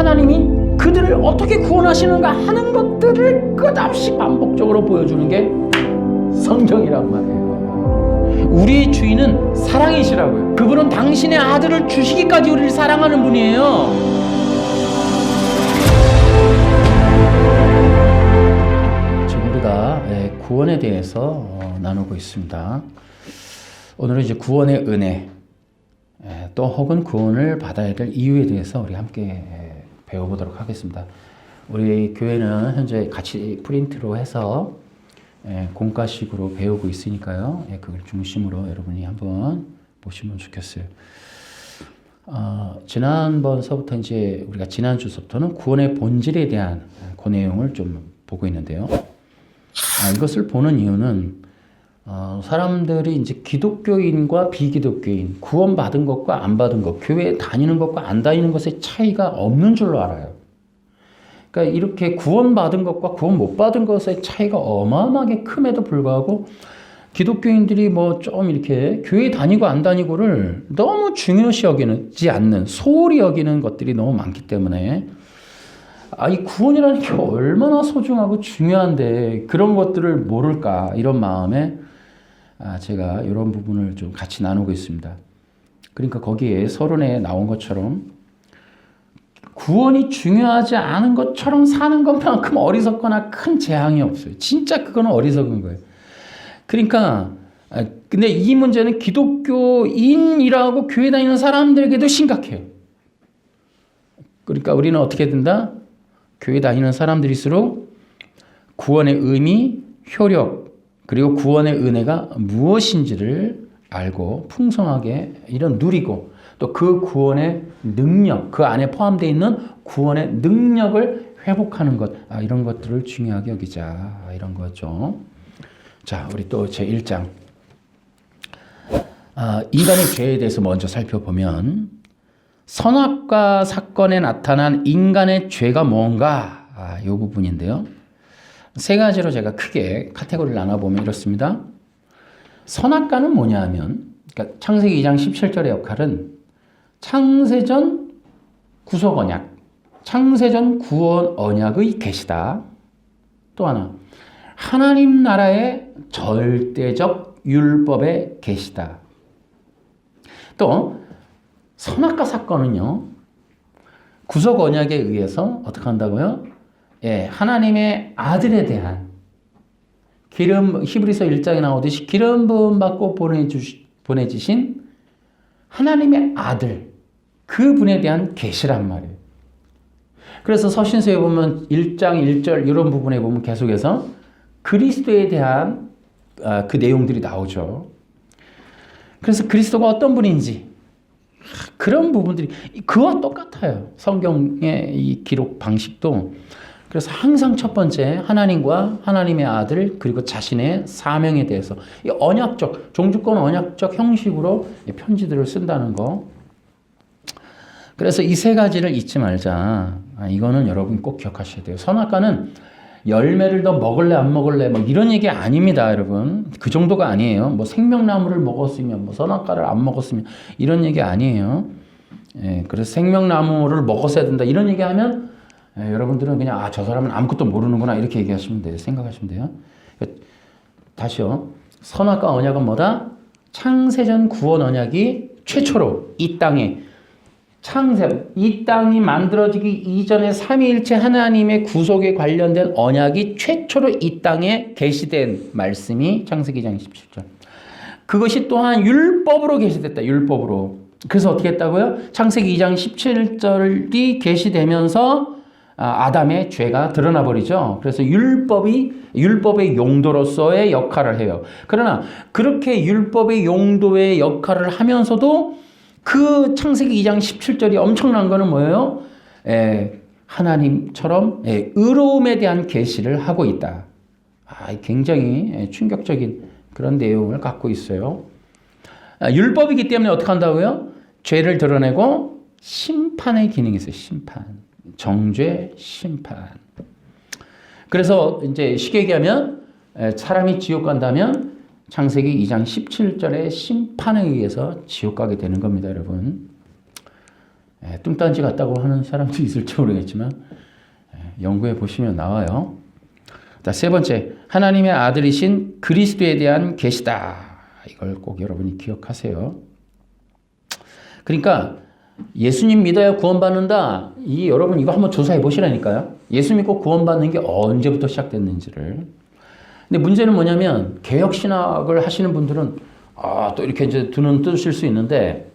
하나님이 그들을 어떻게 구원하시는가 하는 것들을 끝없이 반복적으로 보여주는 게 성경이란 말이에요. 우리의 주인은 사랑이시라고요. 그분은 당신의 아들을 주시기까지 우리를 사랑하는 분이에요. 지금 우리가 구원에 대해서 나누고 있습니다. 오늘은 이제 구원의 은혜, 또 혹은 구원을 받아야 될 이유에 대해서 우리 함께 배워보도록 하겠습니다. 우리 교회는 현재 같이 프린트로 해서 공과식으로 배우고 있으니까요. 그걸 중심으로 여러분이 한번 보시면 좋겠어요. 지난번서부터 이제 우리가 지난주서부터는 구원의 본질에 대한 그 내용을 좀 보고 있는데요. 이것을 보는 이유는 사람들이 이제 기독교인과 비기독교인, 구원받은 것과 안 받은 것, 교회에 다니는 것과 안 다니는 것의 차이가 없는 줄로 알아요. 그러니까 이렇게 구원받은 것과 구원 못 받은 것의 차이가 어마어마하게 큼에도 불구하고 기독교인들이 뭐 좀 이렇게 교회 다니고 안 다니고를 너무 중요시 여기지 않는, 소홀히 여기는 것들이 너무 많기 때문에 이 구원이라는 게 얼마나 소중하고 중요한데 그런 것들을 모를까, 이런 마음에 제가 이런 부분을 좀 같이 나누고 있습니다. 그러니까 거기에 서론에 나온 것처럼 구원이 중요하지 않은 것처럼 사는 것만큼 어리석거나 큰 재앙이 없어요. 진짜 그거는 어리석은 거예요. 그러니까 근데 이 문제는 기독교인이라고 교회 다니는 사람들에게도 심각해요. 그러니까 우리는 어떻게 된다? 교회 다니는 사람들일수록 구원의 의미, 효력, 그리고 구원의 은혜가 무엇인지를 알고 풍성하게 이런 누리고, 또 그 구원의 능력, 그 안에 포함되어 있는 구원의 능력을 회복하는 것, 이런 것들을 중요하게 여기자, 이런 거죠. 자, 우리 또 제1장. 인간의 죄에 대해서 먼저 살펴보면, 선악과 사건에 나타난 인간의 죄가 뭔가, 이 부분인데요. 세 가지로 제가 크게 카테고리를 나눠보면 이렇습니다. 선악과는 뭐냐 하면, 그러니까 창세기 2장 17절의 역할은 창세전 구속 언약, 창세전 구원 언약의 계시다. 또 하나, 하나님 나라의 절대적 율법의 계시다. 또 선악과 사건은요, 구속 언약에 의해서 어떻게 한다고요? 하나님의 아들에 대한 히브리서 1장에 나오듯이 기름 부음 받고 보내주신 하나님의 아들, 그분에 대한 계시란 말이에요. 그래서 서신서에 보면 1장 1절 이런 부분에 보면 계속해서 그리스도에 대한 그 내용들이 나오죠. 그래서 그리스도가 어떤 분인지 그런 부분들이 그와 똑같아요. 성경의 이 기록 방식도. 그래서 항상 첫 번째 하나님과 하나님의 아들, 그리고 자신의 사명에 대해서 이 언약적, 종주권 언약적 형식으로 편지들을 쓴다는 거. 그래서 이 세 가지를 잊지 말자. 이거는 여러분 꼭 기억하셔야 돼요. 선악과는 열매를 더 먹을래 안 먹을래 뭐 이런 얘기 아닙니다, 여러분. 그 정도가 아니에요. 뭐 생명나무를 먹었으면, 뭐 선악과를 안 먹었으면 이런 얘기 아니에요. 그래서 생명나무를 먹었어야 된다 이런 얘기하면 여러분들은 그냥 저 사람은 아무것도 모르는구나 이렇게 얘기하시면 돼요. 생각하시면 돼요. 다시요. 선악과 언약은 뭐다? 창세전 구원 언약이 최초로 이 땅에 이 땅이 만들어지기 이전에 삼위일체 하나님의 구속에 관련된 언약이 최초로 이 땅에 계시된 말씀이 창세기 2장 17절. 그것이 또한 율법으로 계시됐다. 율법으로. 그래서 어떻게 했다고요? 창세기 2장 17절이 계시되면서 아담의 죄가 드러나 버리죠. 그래서 율법의 용도로서의 역할을 해요. 그러나 그렇게 율법의 용도의 역할을 하면서도 그 창세기 2장 17절이 엄청난 거는 뭐예요? 하나님처럼 의로움에 대한 계시를 하고 있다. 굉장히 충격적인 그런 내용을 갖고 있어요. 율법이기 때문에 어떻게 한다고요? 죄를 드러내고 심판의 기능이 있어요. 심판. 정죄, 심판. 그래서 이제 쉽게 얘기하면 사람이 지옥 간다면 창세기 2장 17절의 심판에 의해서 지옥 가게 되는 겁니다, 여러분. 뚱딴지 같다고 하는 사람도 있을지 모르겠지만 연구해 보시면 나와요. 자, 세 번째, 하나님의 아들이신 그리스도에 대한 계시다. 이걸 꼭 여러분이 기억하세요. 그러니까 예수님 믿어야 구원받는다. 여러분 이거 한번 조사해 보시라니까요. 예수 믿고 구원받는 게 언제부터 시작됐는지를. 근데 문제는 뭐냐면 개혁신학을 하시는 분들은 또 이렇게 이제 두 눈 뜨실 수 있는데,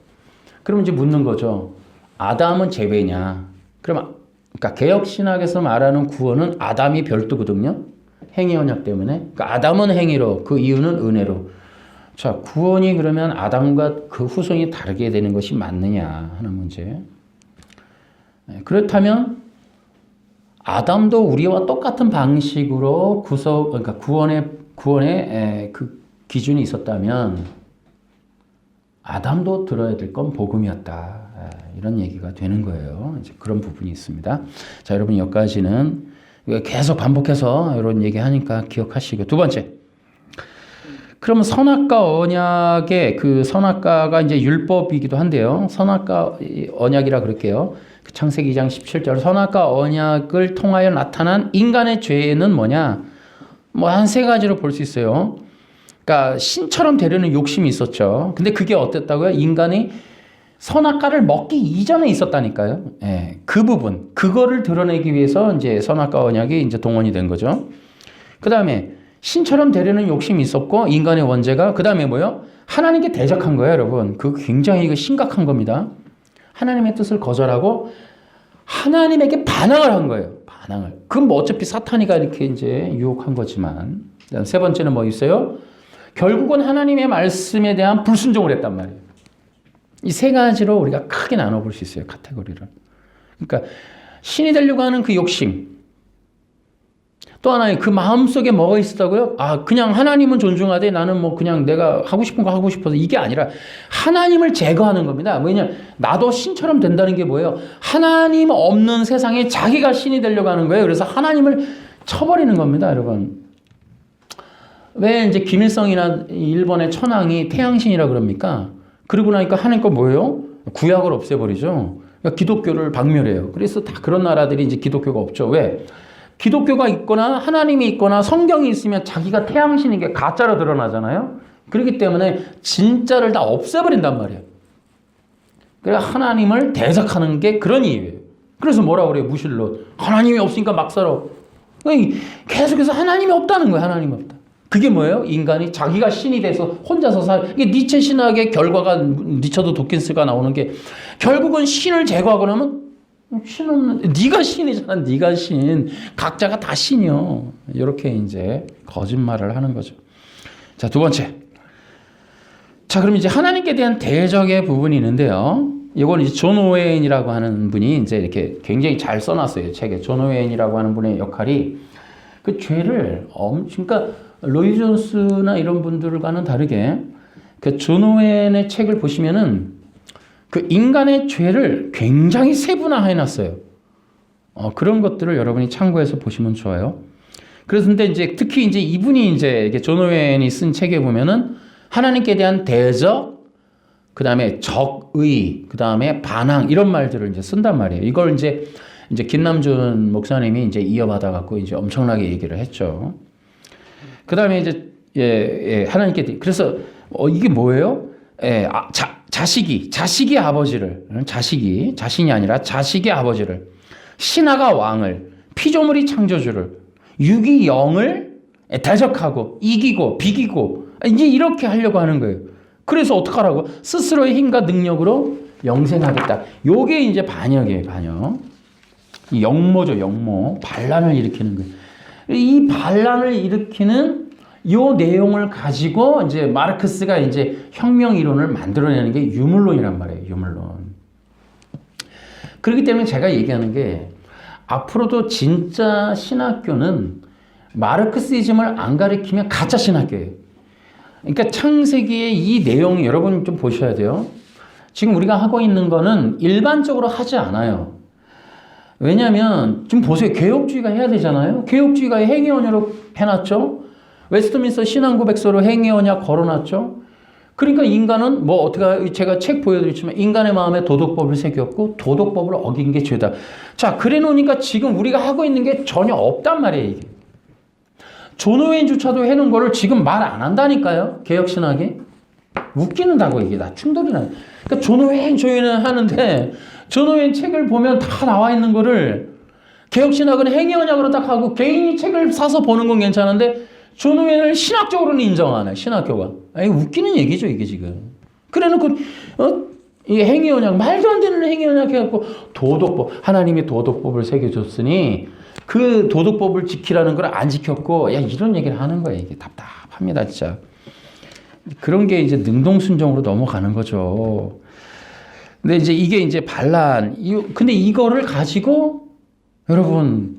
그러면 이제 묻는 거죠. 아담은 제외냐? 그러니까 개혁신학에서 말하는 구원은 아담이 별도거든요. 행위 언약 때문에. 그러니까 아담은 행위로, 그 이유는 은혜로. 자, 구원이 그러면 아담과 그 후손이 다르게 되는 것이 맞느냐 하는 문제. 그렇다면 아담도 우리와 똑같은 방식으로 그러니까 구원의 그 기준이 있었다면 아담도 들어야 될 건 복음이었다. 이런 얘기가 되는 거예요. 이제 그런 부분이 있습니다. 자, 여러분 여기까지는 계속 반복해서 이런 얘기 하니까 기억하시고. 두 번째. 그러면 선악과 언약의 그 선악과가 이제 율법이기도 한데요. 선악과 언약이라 그럴게요. 창세기 2장 17절 선악과 언약을 통하여 나타난 인간의 죄는 뭐냐? 뭐 한 세 가지로 볼 수 있어요. 그러니까 신처럼 되려는 욕심이 있었죠. 근데 그게 어땠다고요? 인간이 선악과를 먹기 이전에 있었다니까요. 그 부분, 그거를 드러내기 위해서 이제 선악과 언약이 이제 동원이 된 거죠. 그 다음에 신처럼 되려는 욕심이 있었고, 인간의 원죄가, 그 다음에 뭐요? 하나님께 대적한 거예요, 여러분. 그거 굉장히 이거 심각한 겁니다. 하나님의 뜻을 거절하고 하나님에게 반항을 한 거예요. 반항을. 그건 뭐 어차피 사탄이가 이렇게 이제 유혹한 거지만. 세 번째는 뭐 있어요? 결국은 하나님의 말씀에 대한 불순종을 했단 말이에요. 이 세 가지로 우리가 크게 나눠볼 수 있어요, 카테고리를. 그러니까 신이 되려고 하는 그 욕심. 또 하나의 그 마음속에 뭐가 있었다고요? 그냥 하나님은 존중하되 나는 뭐 그냥 내가 하고 싶은 거 하고 싶어서, 이게 아니라 하나님을 제거하는 겁니다. 왜냐면 나도 신처럼 된다는 게 뭐예요? 하나님 없는 세상에 자기가 신이 되려고 하는 거예요. 그래서 하나님을 쳐버리는 겁니다, 여러분. 왜 이제 김일성이나 일본의 천황이 태양신이라 그럽니까? 그러고 나니까 하는 거 뭐예요? 구약을 없애버리죠. 그러니까 기독교를 박멸해요. 그래서 다 그런 나라들이 이제 기독교가 없죠. 왜? 기독교가 있거나 하나님이 있거나 성경이 있으면 자기가 태양신인 게 가짜로 드러나잖아요. 그렇기 때문에 진짜를 다 없애버린단 말이에요. 그래서 하나님을 대적하는 게 그런 이유예요. 그래서 뭐라고 그래요? 무신론. 하나님이 없으니까 막 살아. 계속해서 하나님이 없다는 거예요. 하나님이 없다. 그게 뭐예요? 인간이 자기가 신이 돼서 혼자서 이게 니체 신학의 결과가, 니체도 도킨스가 나오는 게, 결국은 신을 제거하고 나면 신 없는, 네가 신이잖아. 네가 신. 각자가 다 신이요. 이렇게 이제 거짓말을 하는 거죠. 자, 두 번째. 자, 그럼 이제 하나님께 대한 대적의 부분이 있는데요. 이건 이제 존 오웬이라고 하는 분이 이제 이렇게 굉장히 잘 써놨어요. 책에. 존 오웬이라고 하는 분의 역할이 그 죄를 그러니까 로이 존스나 이런 분들과는 다르게 그 존 오웬의 책을 보시면은 그 인간의 죄를 굉장히 세분화해 놨어요. 그런 것들을 여러분이 참고해서 보시면 좋아요. 그래서 근데 이제 특히 이제 이분이 이제 존 오웬이 쓴 책에 보면은 하나님께 대한 대적, 그 다음에 적의, 그 다음에 반항, 이런 말들을 이제 쓴단 말이에요. 이걸 이제 김남준 목사님이 이제 이어받아 갖고 이제 엄청나게 얘기를 했죠. 그 다음에 이제 하나님께, 그래서 이게 뭐예요? 자식이 아버지를, 자신이 아니라 자식이 아버지를, 신하가 왕을, 피조물이 창조주를, 육이 영을 대적하고 이기고 비기고 이제 이렇게 하려고 하는 거예요. 그래서 어떡하라고? 스스로의 힘과 능력으로 영생하겠다. 요게 이제 반역이에요, 반역. 영모죠, 영모. 반란을 일으키는 거예요. 이 반란을 일으키는 요 내용을 가지고 이제 마르크스가 이제 혁명 이론을 만들어내는 게 유물론이란 말이에요, 유물론. 그렇기 때문에 제가 얘기하는 게 앞으로도 진짜 신학교는 마르크시즘을 안 가리키면 가짜 신학교예요. 그러니까 창세기의 이 내용 여러분 좀 보셔야 돼요. 지금 우리가 하고 있는 거는 일반적으로 하지 않아요. 왜냐하면 지금 보세요. 개혁주의가 해야 되잖아요. 개혁주의가 행위언약으로 해놨죠. 웨스트민스터 신앙고백서로 행위언약 걸어놨죠. 그러니까 인간은 뭐 어떻게 제가 책 보여드렸지만 인간의 마음에 도덕법을 새겼고 도덕법을 어긴 게 죄다. 자, 그래 놓으니까 지금 우리가 하고 있는 게 전혀 없단 말이에요. 이게. 존 오웬조차도 해놓은 거를 지금 말 안 한다니까요. 개혁신학이. 웃기는다고 이게 다 충돌이 나요. 그러니까 존 오웬조회는 하는데 존 오웬 책을 보면 다 나와 있는 거를 개혁신학은 행위언약으로 딱 하고 개인이 책을 사서 보는 건 괜찮은데 존 오웬을 신학적으로는 인정 안 해. 신학교가. 아니 웃기는 얘기죠 이게 지금. 그래놓고 이게 행위언약 말도 안 되는 행위언약 해갖고 도덕법 하나님이 도덕법을 새겨줬으니 그 도덕법을 지키라는 걸 안 지켰고 야 이런 얘기를 하는 거예요. 이게 답답합니다 진짜. 그런 게 이제 능동순종으로 넘어가는 거죠. 근데 이제 이게 이제 반란. 근데 이거를 가지고 여러분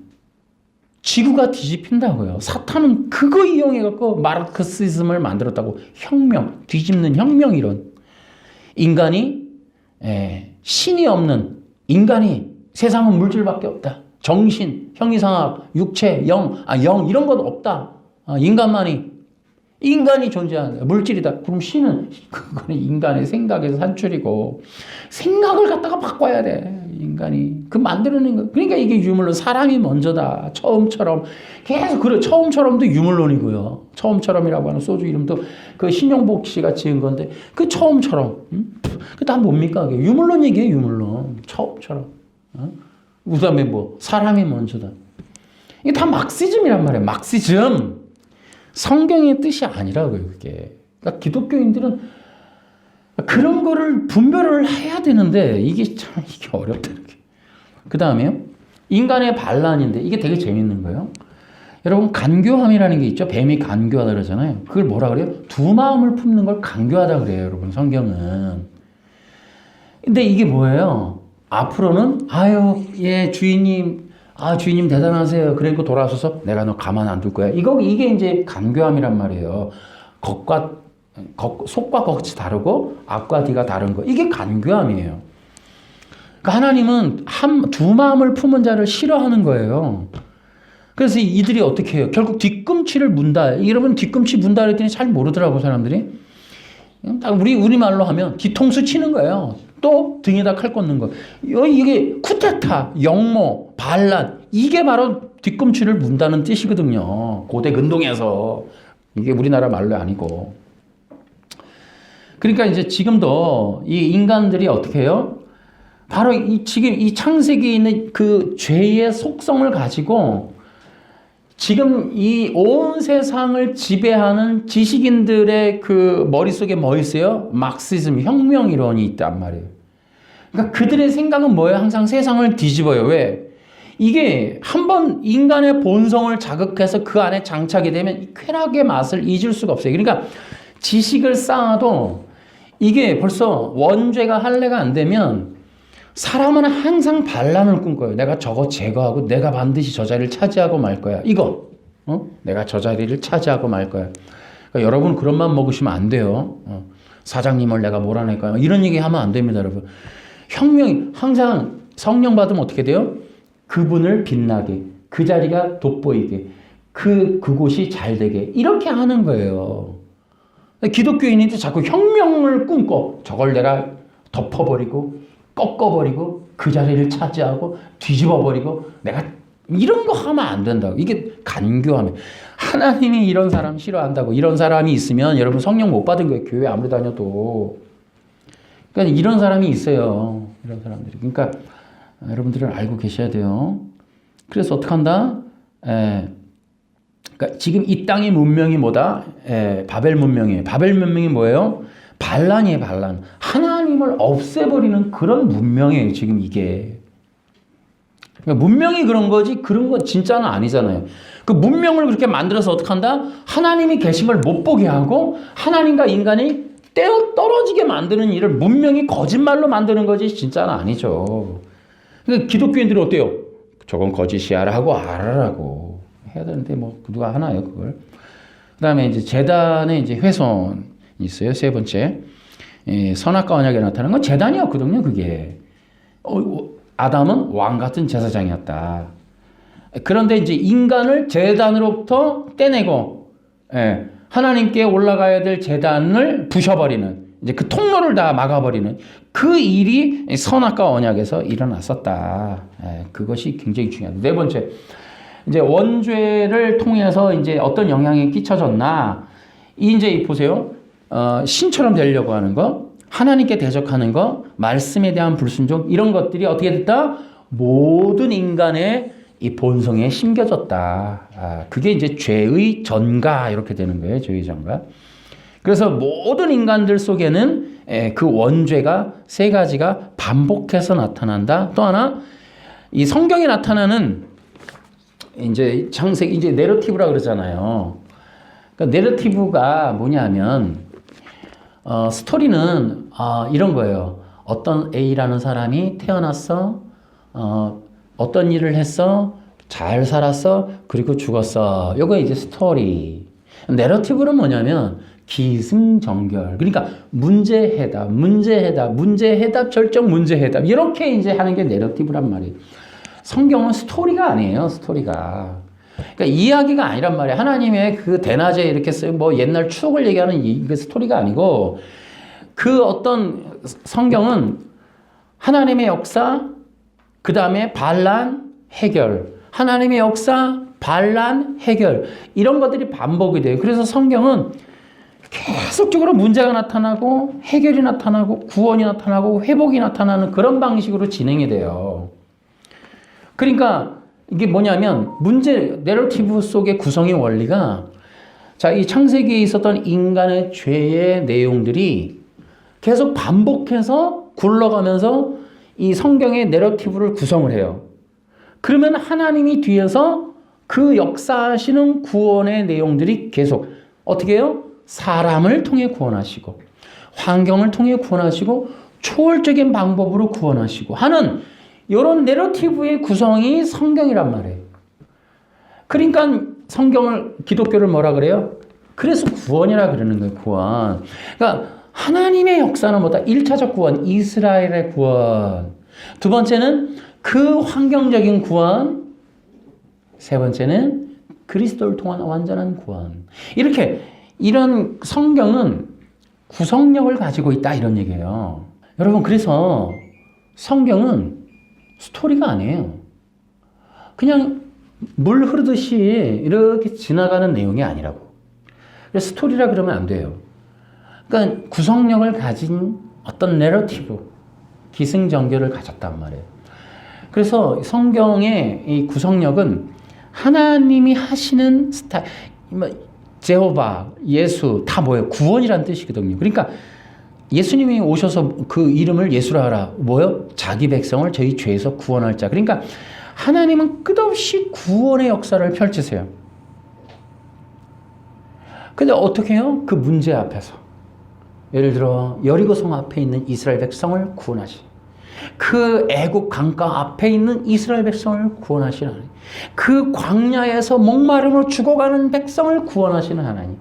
지구가 뒤집힌다고요. 사탄은 그거 이용해갖고 마르크시즘을 만들었다고. 혁명, 뒤집는 혁명 이론. 인간이 신이 없는 인간이 세상은 물질밖에 없다. 정신, 형이상학, 육체, 영 이런 건 없다. 인간이 존재한다. 물질이다. 그럼 신은 그거는 인간의 생각에서 산출이고 생각을 갖다가 바꿔야 돼. 인간이 그 만들어낸 거. 그러니까 이게 유물론 사람이 먼저다. 처음처럼 계속 그래. 처음처럼도 유물론이고요. 처음처럼이라고 하는 소주 이름도 그 신용복 씨가 지은 건데 그 처음처럼. 그 다 뭡니까? 그게 유물론 얘기예요. 유물론. 처음처럼. 그다음에 뭐 사람이 먼저다. 이게 다 막시즘이란 말이에요. 막시즘. 성경의 뜻이 아니라고요, 그게. 그러니까 기독교인들은 그런 거를 분별을 해야 되는데 이게 어렵다. 그 다음에요. 인간의 반란인데 이게 되게 재밌는 거예요. 여러분 간교함이라는 게 있죠. 뱀이 간교하다 그러잖아요. 그걸 뭐라 그래요? 두 마음을 품는 걸 간교하다 그래요, 여러분. 성경은. 근데 이게 뭐예요? 앞으로는 주인님 주인님 대단하세요. 그리고 돌아서서 내가 너 가만 안 둘 거야. 이게 이제 간교함이란 말이에요. 속과 겉이 다르고 앞과 뒤가 다른 거. 이게 간교함이에요. 그러니까 하나님은 두 마음을 품은 자를 싫어하는 거예요. 그래서 이들이 어떻게 해요? 결국 뒤꿈치를 문다. 여러분 뒤꿈치 문다 그랬더니 잘 모르더라고 사람들이. 우리말로 하면 뒤통수 치는 거예요. 또 등에다 칼 꽂는 거. 이게 쿠데타, 영모, 반란 이게 바로 뒤꿈치를 문다는 뜻이거든요. 고대 근동에서. 이게 우리나라 말로 아니고. 그러니까 이제 지금도 이 인간들이 어떻게 해요? 바로 지금 이 창세기에 있는 그 죄의 속성을 가지고 지금 이 온 세상을 지배하는 지식인들의 그 머릿속에 뭐 있어요? 막시즘, 혁명 이론이 있단 말이에요. 그러니까 그들의 생각은 뭐예요? 항상 세상을 뒤집어요. 왜? 이게 한번 인간의 본성을 자극해서 그 안에 장착이 되면 쾌락의 맛을 잊을 수가 없어요. 그러니까 지식을 쌓아도 이게 벌써 원죄가 할례가 안 되면 사람은 항상 반란을 꿈꿔요. 내가 저거 제거하고 내가 반드시 저 자리를 차지하고 말 거야. 내가 저 자리를 차지하고 말 거야. 그러니까 여러분 그런 마음 먹으시면 안 돼요. 사장님을 내가 몰아낼 거야. 이런 얘기 하면 안 됩니다, 여러분. 혁명이 항상 성령 받으면 어떻게 돼요? 그분을 빛나게, 그 자리가 돋보이게, 그곳이 잘 되게 이렇게 하는 거예요. 기독교인인데 자꾸 혁명을 꿈꿔. 저걸 내가 덮어버리고 꺾어버리고 그 자리를 차지하고 뒤집어버리고 내가 이런 거 하면 안 된다고. 이게 간교하면 하나님이 이런 사람 싫어한다고. 이런 사람이 있으면 여러분 성령 못 받은 거예요. 교회 아무리 다녀도. 그러니까 이런 사람이 있어요. 이런 사람들이. 그러니까 여러분들은 알고 계셔야 돼요. 그래서 어떻게 한다? 그러니까 지금 이 땅의 문명이 뭐다? 바벨 문명이에요. 바벨 문명이 뭐예요? 반란이에요, 반란. 하나님을 없애버리는 그런 문명이에요, 지금 이게. 그러니까 문명이 그런 거지, 그런 건 진짜는 아니잖아요. 그 문명을 그렇게 만들어서 어떻게 한다? 하나님이 계신 걸 못 보게 하고, 하나님과 인간이 떨어지게 만드는 일을 문명이 거짓말로 만드는 거지, 진짜는 아니죠. 그러니까 기독교인들이 어때요? 저건 거짓이야 하고 알아라고 해야 되는데, 누가 하나요, 그걸. 그 다음에 이제 재단의 이제 훼손. 있어요. 세 번째. 선악과 언약에 나타나는 건 제단이었거든요. 그게. 아담은 왕 같은 제사장이었다. 그런데 이제 인간을 제단으로부터 떼내고 하나님께 올라가야 될 제단을 부셔버리는, 이제 그 통로를 다 막아버리는 그 일이 선악과 언약에서 일어났었다. 그것이 굉장히 중요합니다. 네 번째, 이제 원죄를 통해서 이제 어떤 영향이 끼쳐졌나? 이제 보세요. 신처럼 되려고 하는 거, 하나님께 대적하는 거, 말씀에 대한 불순종, 이런 것들이 어떻게 됐다? 모든 인간의 이 본성에 심겨졌다. 그게 이제 죄의 전가, 이렇게 되는 거예요. 죄의 전가. 그래서 모든 인간들 속에는 그 원죄가 세 가지가 반복해서 나타난다. 또 하나, 이 성경에 나타나는 이제 창세기, 이제 내러티브라 그러잖아요. 그러니까 내러티브가 뭐냐면, 스토리는 이런 거예요. 어떤 A라는 사람이 태어났어. 어떤 일을 했어. 잘 살았어. 그리고 죽었어. 요거 이제 스토리. 내러티브는 뭐냐면 기승전결. 그러니까 문제해답, 문제해답, 문제해답, 절정 문제해답. 이렇게 이제 하는 게 내러티브란 말이에요. 성경은 스토리가 아니에요. 스토리가. 그러니까 이야기가 아니란 말이에요. 하나님의 그 대낮에 이렇게 쓰여 뭐 옛날 추억을 얘기하는 이 스토리가 아니고, 그 어떤 성경은 하나님의 역사, 그 다음에 반란, 해결. 하나님의 역사, 반란, 해결. 이런 것들이 반복이 돼요. 그래서 성경은 계속적으로 문제가 나타나고, 해결이 나타나고, 구원이 나타나고, 회복이 나타나는 그런 방식으로 진행이 돼요. 그러니까 이게 뭐냐면, 내러티브 속의 구성의 원리가, 자, 이 창세기에 있었던 인간의 죄의 내용들이 계속 반복해서 굴러가면서 이 성경의 내러티브를 구성을 해요. 그러면 하나님이 뒤에서 그 역사하시는 구원의 내용들이 계속 어떻게 해요? 사람을 통해 구원하시고, 환경을 통해 구원하시고, 초월적인 방법으로 구원하시고 하는 이런 내러티브의 구성이 성경이란 말이에요. 그러니까 성경을, 기독교를 뭐라 그래요? 그래서 구원이라 그러는 거예요. 구원. 그러니까 하나님의 역사는 뭐다? 1차적 구원, 이스라엘의 구원. 두 번째는 그 환경적인 구원. 세 번째는 그리스도를 통한 완전한 구원. 이렇게, 이런 성경은 구성력을 가지고 있다, 이런 얘기예요. 여러분, 그래서 성경은 스토리가 아니에요. 그냥 물 흐르듯이 이렇게 지나가는 내용이 아니라고. 그래서 스토리라 그러면 안 돼요. 그러니까 구성력을 가진 어떤 내러티브, 기승전결을 가졌단 말이에요. 그래서 성경의 이 구성력은 하나님이 하시는 스타일, 제호바, 예수, 다 뭐예요? 구원이라는 뜻이거든요. 그러니까 예수님이 오셔서 그 이름을 예수라 하라. 뭐요? 자기 백성을 저희 죄에서 구원할 자. 그러니까 하나님은 끝없이 구원의 역사를 펼치세요. 근데 어떻게 해요? 그 문제 앞에서. 예를 들어 여리고성 앞에 있는 이스라엘 백성을 구원하시. 그 애국 강가 앞에 있는 이스라엘 백성을 구원하시는 하나님. 그 광야에서 목마름으로 죽어가는 백성을 구원하시는 하나님.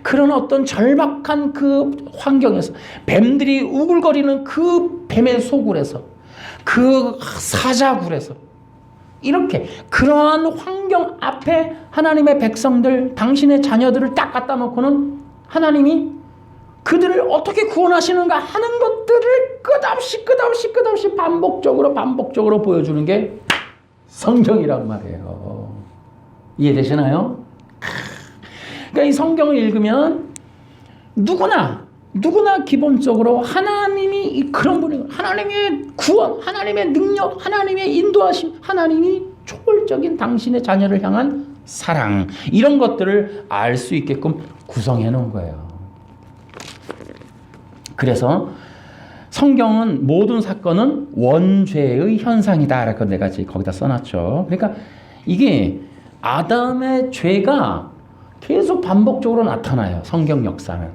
그런 어떤 절박한 그 환경에서, 뱀들이 우글거리는 그 뱀의 소굴에서, 그 사자굴에서, 이렇게 그러한 환경 앞에 하나님의 백성들, 당신의 자녀들을 딱 갖다 놓고는 하나님이 그들을 어떻게 구원하시는가 하는 것들을 끝없이 반복적으로 보여주는 게 성경이란 말이에요. 이해되시나요? 그러니까 이 성경을 읽으면 누구나 기본적으로 하나님이 그런 분이고, 하나님의 구원, 하나님의 능력, 하나님의 인도하심, 하나님이 초월적인 당신의 자녀를 향한 사랑, 이런 것들을 알 수 있게끔 구성해 놓은 거예요. 그래서 성경은 모든 사건은 원죄의 현상이다, 라고 내가 지금 거기다 써놨죠. 그러니까 이게 아담의 죄가 계속 반복적으로 나타나요. 성경 역사는.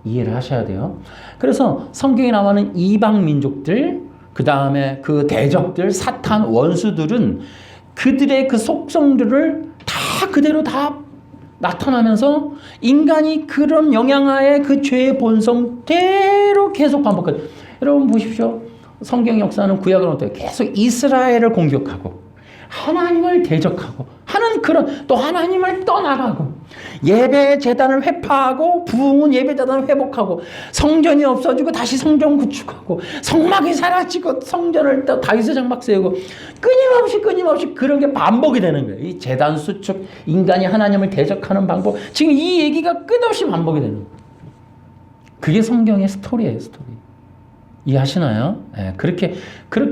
이해를 하셔야 돼요. 그래서 성경에 나오는 이방 민족들, 그 다음에 그 대적들, 사탄, 원수들은 그들의 그 속성들을 다 그대로 다 나타나면서 인간이 그런 영향하에 그 죄의 본성대로 계속 반복해요. 여러분 보십시오. 성경 역사는 구약은 어때요? 계속 이스라엘을 공격하고 하나님을 대적하고 하는 그런 또 하나님을 떠나가고 예배 재단을 회파하고 부흥은 예배 재단을 회복하고 성전이 없어지고 다시 성전 구축하고 성막이 사라지고 성전을 또 다윗의 장막 세우고 끊임없이 그런 게 반복이 되는 거예요. 이 재단 수축, 인간이 하나님을 대적하는 방법, 지금 이 얘기가 끝없이 반복이 되는 거예요. 그게 성경의 스토리예요, 스토리. 이해하시나요? 네, 그렇게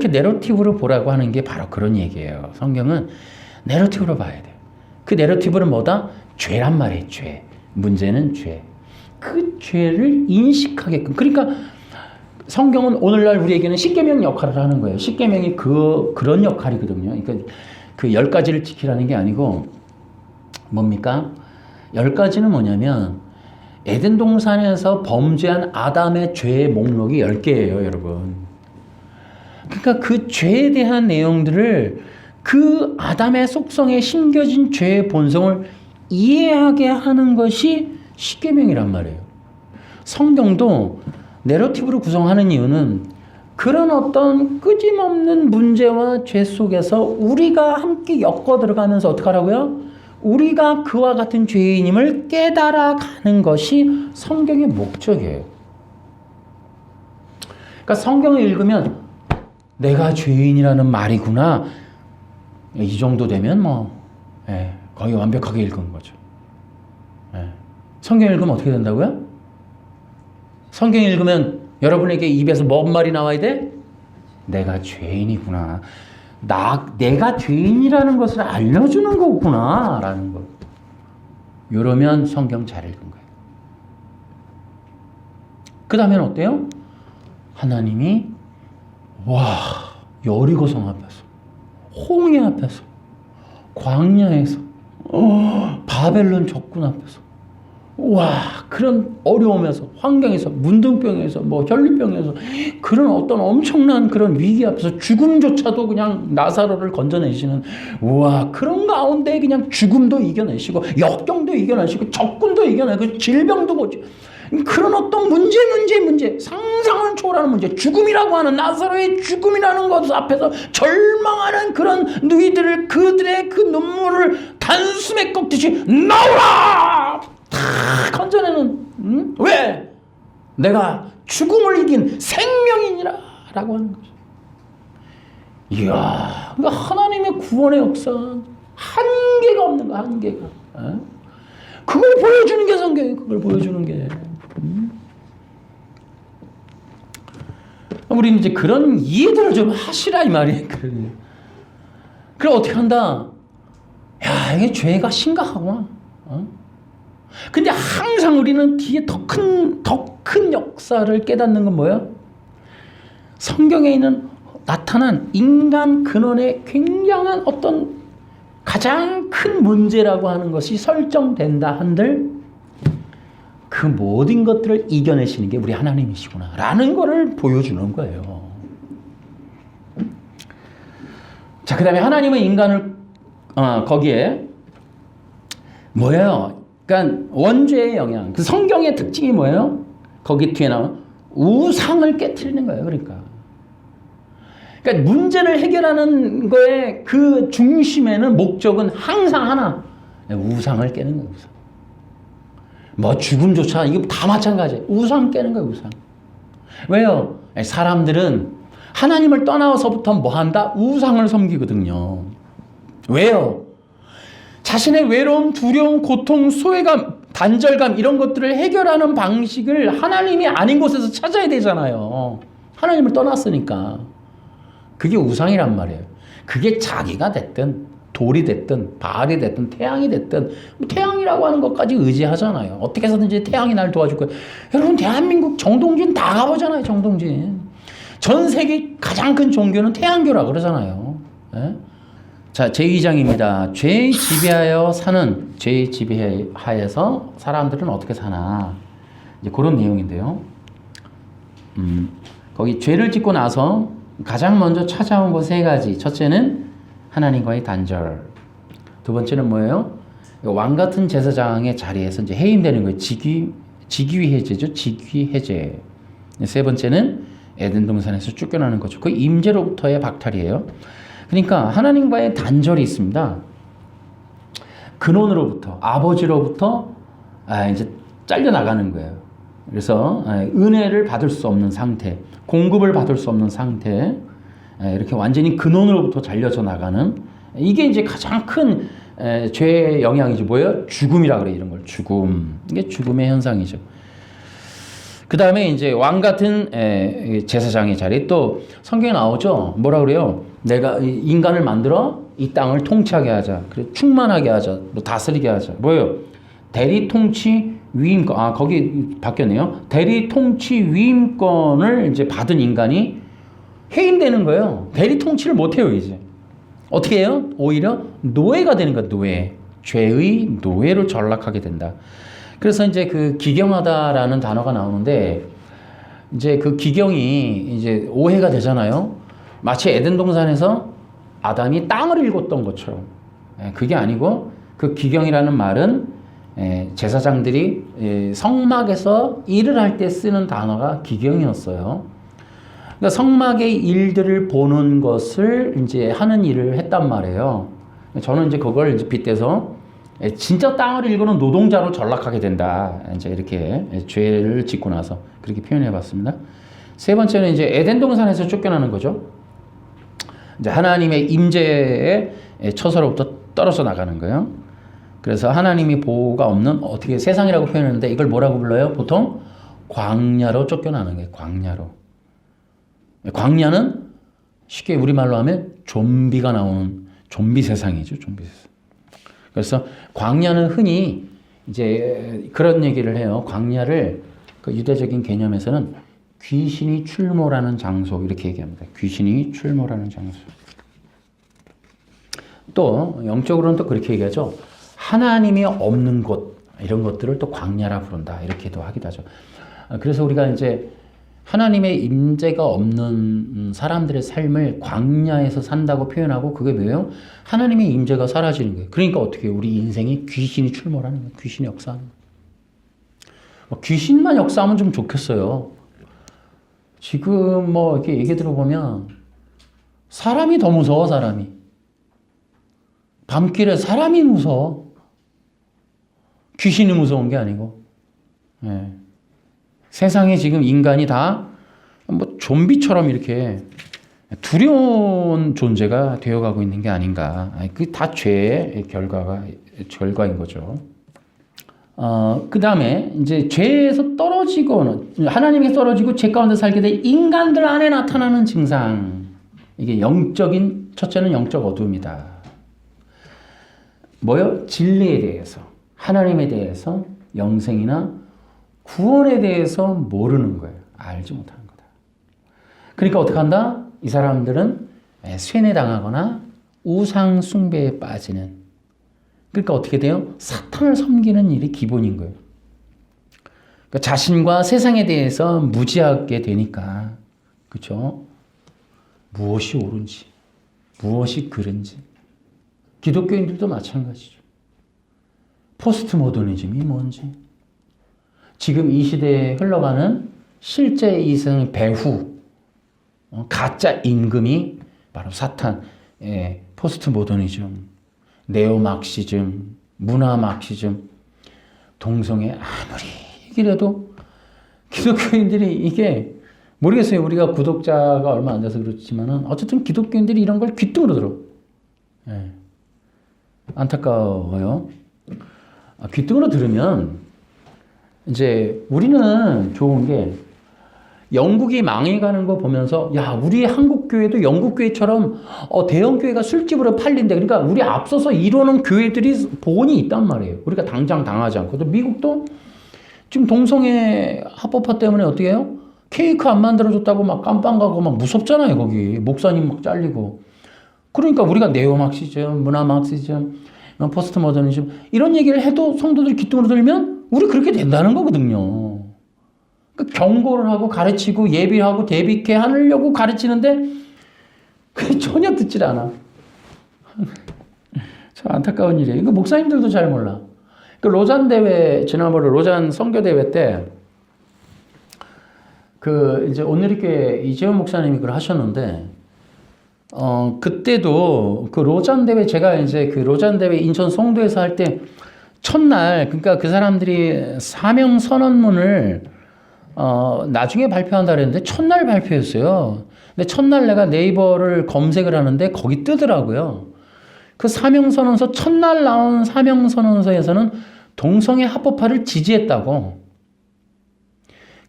내러티브로 보라고 하는 게 바로 그런 얘기예요. 성경은 내러티브로 봐야 돼요. 그 내러티브는 뭐다? 죄란 말이에요, 죄. 문제는 죄. 그 죄를 인식하게끔. 그러니까 성경은 오늘날 우리에게는 십계명 역할을 하는 거예요. 십계명이 그런 역할이거든요. 그러니까 그 10가지를 지키라는 게 아니고 뭡니까? 10가지는 뭐냐면 에덴 동산에서 범죄한 아담의 죄의 목록이 10개예요, 여러분. 그러니까 그 죄에 대한 내용들을 그 아담의 속성에 심겨진 죄의 본성을 이해하게 하는 것이 십계명이란 말이에요. 성경도 내러티브로 구성하는 이유는 그런 어떤 끄짐없는 문제와 죄 속에서 우리가 함께 엮어 들어가면서 어떻게 하라고요? 우리가 그와 같은 죄인임을 깨달아가는 것이 성경의 목적이에요. 그러니까 성경을 읽으면 내가 죄인이라는 말이구나. 이 정도 되면 거의 완벽하게 읽은 거죠. 성경 읽으면 어떻게 된다고요? 성경 읽으면 여러분에게 입에서 뭔 말이 나와야 돼? 내가 죄인이구나. 내가 죄인이라는 것을 알려주는 거구나 라는 거. 이러면 성경 잘 읽은 거예요. 그 다음엔 어때요? 하나님이 여리고성 앞에서, 홍해 앞에서, 광야에서, 바벨론 적군 앞에서, 그런 어려움에서, 환경에서, 문둥병에서, 혈리병에서, 그런 어떤 엄청난 그런 위기 앞에서 죽음조차도 그냥 나사로를 건져내시는, 그런 가운데 그냥 죽음도 이겨내시고, 역경도 이겨내시고, 적군도 이겨내고, 질병도 고치, 그런 어떤 문제, 상상을 초월하는 문제, 죽음이라고 하는 나사로의 죽음이라는 것 앞에서 절망하는 그런 누이들을, 그들의 그 눈물을 단숨에 꺾듯이 나오라! 다 건져내는, 왜? 내가 죽음을 이긴 생명이니라 라고 하는 거죠. 이야, 그러니까 하나님의 구원의 역사는 한계가 없는 거야, 한계가. 그걸 보여주는 게 성경이에요, 그걸 보여주는 게. 우리는 이제 그런 이해들을 좀 하시라 이 말이에요. 그럼 어떻게 한다? 이게 죄가 심각하구나. 근데 항상 우리는 뒤에 더 큰 역사를 깨닫는 건 뭐예요? 성경에 있는 나타난 인간 근원의 굉장한 어떤 가장 큰 문제라고 하는 것이 설정된다 한들 그 모든 것들을 이겨내시는 게 우리 하나님이시구나 라는 것을 보여주는 거예요. 자, 그 다음에 하나님은 인간을 거기에 뭐예요? 그러니까 원죄의 영향, 그 성경의 특징이 뭐예요? 거기 뒤에 나온 우상을 깨트리는 거예요. 그러니까 문제를 해결하는 거에 그 중심에는 목적은 항상 하나, 우상을 깨는 거예요. 우상. 죽음조차 이거 다 마찬가지예요. 우상 깨는 거예요. 우상. 왜요? 사람들은 하나님을 떠나서부터 뭐 한다? 우상을 섬기거든요. 왜요? 자신의 외로움, 두려움, 고통, 소외감, 단절감 이런 것들을 해결하는 방식을 하나님이 아닌 곳에서 찾아야 되잖아요. 하나님을 떠났으니까. 그게 우상이란 말이에요. 그게 자기가 됐든 돌이 됐든 바알이 됐든 태양이 됐든 태양이라고 하는 것까지 의지하잖아요. 어떻게 해서든지 태양이 날 도와줄 거예요. 여러분 대한민국 정동진 다 가보잖아요. 정동진. 전 세계 가장 큰 종교는 태양교라 그러잖아요. 네? 자, 제2장입니다. 죄의 지배하여 사는, 죄의 지배하에서 사람들은 어떻게 사나. 이제 그런 내용인데요. 거기 죄를 짓고 나서 가장 먼저 찾아온 것 세 가지. 첫째는 하나님과의 단절. 두 번째는 뭐예요? 왕 같은 제사장의 자리에서 이제 해임되는 거예요. 직위 해제죠. 직위 해제. 세 번째는 에덴 동산에서 쫓겨나는 거죠. 그 임재로부터의 박탈이에요. 그러니까 하나님과의 단절이 있습니다. 근원으로부터, 아버지로부터 이제 잘려 나가는 거예요. 그래서 은혜를 받을 수 없는 상태, 공급을 받을 수 없는 상태, 이렇게 완전히 근원으로부터 잘려져 나가는, 이게 이제 가장 큰 죄의 영향이죠. 뭐예요? 죽음이라 그래, 이런 걸. 죽음. 이게 죽음의 현상이죠. 그 다음에 이제 왕 같은 제사장의 자리, 또 성경에 나오죠. 뭐라 그래요? 내가 인간을 만들어 이 땅을 통치하게 하자. 그래, 충만하게 하자. 뭐 다스리게 하자. 뭐예요? 대리 통치 위임권. 거기 바뀌었네요. 대리 통치 위임권을 이제 받은 인간이 해임되는 거예요. 대리 통치를 못 해요, 이제. 어떻게 해요? 오히려 노예가 되는 거야, 노예. 죄의 노예로 전락하게 된다. 그래서 이제 그 기경하다라는 단어가 나오는데, 이제 그 기경이 이제 오해가 되잖아요. 마치 에덴 동산에서 아담이 땅을 일궜던 것처럼. 그게 아니고, 그 기경이라는 말은 제사장들이 성막에서 일을 할 때 쓰는 단어가 기경이었어요. 그러니까 성막의 일들을 보는 것을 이제 하는 일을 했단 말이에요. 저는 이제 그걸 이제 빗대서 진짜 땅을 일구는 노동자로 전락하게 된다. 이제 이렇게 죄를 짓고 나서 그렇게 표현해 봤습니다. 세 번째는 이제 에덴 동산에서 쫓겨나는 거죠. 이제 하나님의 임재의 처소로부터 떨어져 나가는 거예요. 그래서 하나님이 보호가 없는 어떻게 세상이라고 표현했는데 이걸 뭐라고 불러요? 보통 광야로 쫓겨나는 거예요. 광야로. 광야는 쉽게 우리말로 하면 좀비가 나오는 좀비 세상이죠. 좀비 세상. 그래서 광야는 흔히 이제 그런 얘기를 해요. 광야를 그 유대적인 개념에서는 귀신이 출몰하는 장소 이렇게 얘기합니다. 귀신이 출몰하는 장소. 또 영적으로는 또 그렇게 얘기하죠. 하나님이 없는 곳 이런 것들을 또 광야라 부른다 이렇게도 하기도 하죠. 그래서 우리가 이제 하나님의 임재가 없는 사람들의 삶을 광야에서 산다고 표현하고 그게 뭐예요? 하나님의 임재가 사라지는 거예요. 그러니까 어떻게 해요? 우리 인생에 귀신이 출몰하는 거예요. 귀신이 역사하는 거예요. 귀신만 역사하면 좀 좋겠어요. 지금 뭐 이렇게 얘기 들어보면 사람이 더 무서워, 사람이. 밤길에 사람이 무서워. 귀신이 무서운 게 아니고. 네. 세상에 지금 인간이 다 뭐 좀비처럼 이렇게 두려운 존재가 되어가고 있는 게 아닌가. 그게 다 죄의 결과인 거죠. 그 다음에 이제 죄에서 떨어지고는 하나님에게 떨어지고 죄 가운데 살게 된 인간들 안에 나타나는 증상. 이게 첫째는 영적 어둠이다. 뭐요? 진리에 대해서, 하나님에 대해서, 영생이나 구원에 대해서 모르는 거예요. 알지 못하는 거다. 그러니까 어떻게 한다? 이 사람들은 쇠뇌당하거나 우상 숭배에 빠지는. 그러니까 어떻게 돼요? 사탄을 섬기는 일이 기본인 거예요. 그러니까 자신과 세상에 대해서 무지하게 되니까, 그렇죠? 무엇이 옳은지, 무엇이 그른지. 기독교인들도 마찬가지죠. 포스트 모더니즘이 뭔지. 지금 이 시대에 흘러가는 실제 이성 배후, 가짜 임금이 바로 사탄, 포스트 모더니즘, 네오막시즘, 문화막시즘, 동성애 아무리 얘기해도 기독교인들이 이게 모르겠어요. 우리가 구독자가 얼마 안 돼서 그렇지만은 어쨌든 기독교인들이 이런 걸 귀뚱으로 들어. 안타까워요. 귀뚱으로 들으면 이제 우리는 좋은 게 영국이 망해가는 거 보면서 야 우리 한국 교회도 영국 교회처럼 대형 교회가 술집으로 팔린대. 그러니까 우리 앞서서 이루는 교회들이 본이 있단 말이에요. 우리가 당장 당하지 않고. 또 미국도 지금 동성애 합법화 때문에 어떻게 해요? 케이크 안 만들어줬다고 막 깜빵 가고 막 무섭잖아요. 거기 목사님 막 잘리고. 그러니까 우리가 네오막시즘, 문화막시즘, 포스트 모더니즘 이런 얘기를 해도 성도들이 귀뚱으로 들면 우리 그렇게 된다는 거거든요. 그러니까 경고를 하고 가르치고 예비하고 대비케 하려고 가르치는데 그게 전혀 듣질 않아. 참 안타까운 일이에요. 이거 목사님들도 잘 몰라. 그 로잔 대회, 지난번에 로잔 선교 대회 때 그 이제 온누리교회 이재훈 목사님이 그걸 하셨는데 그때도 그 로잔 대회, 제가 이제 그 로잔 대회 인천 송도에서 할 때 첫날, 그러니까 그 사람들이 사명 선언문을 나중에 발표한다 그랬는데 첫날 발표했어요. 근데 첫날 내가 네이버를 검색을 하는데 거기 뜨더라고요. 그 사명선언서, 첫날 나온 사명선언서에서는 동성애 합법화를 지지했다고.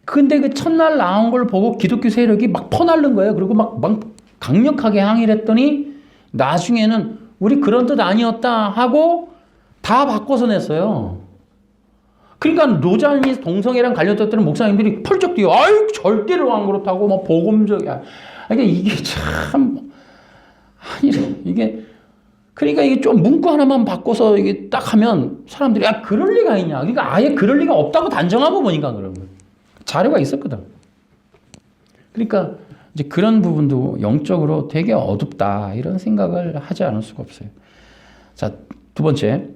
근데 그 첫날 나온 걸 보고 기독교 세력이 막 퍼날른 거예요. 그리고 막 강력하게 항의를 했더니 나중에는 우리 그런 뜻 아니었다 하고 다 바꿔서 냈어요. 그러니까 노잔이 동성애랑 관련됐던 목사님들이 펄쩍 뛰어. 아유, 절대로 안 그렇다고, 뭐, 복음적이야. 그러니까 이게 참, 아니, 이게, 그러니까 이게 좀 문구 하나만 바꿔서 이게 딱 하면 사람들이, 야, 그럴 리가 있냐. 그러니까 아예 그럴 리가 없다고 단정하고 보니까 그런 거예요. 자료가 있었거든. 그러니까 이제 그런 부분도 영적으로 되게 어둡다. 이런 생각을 하지 않을 수가 없어요. 자, 두 번째.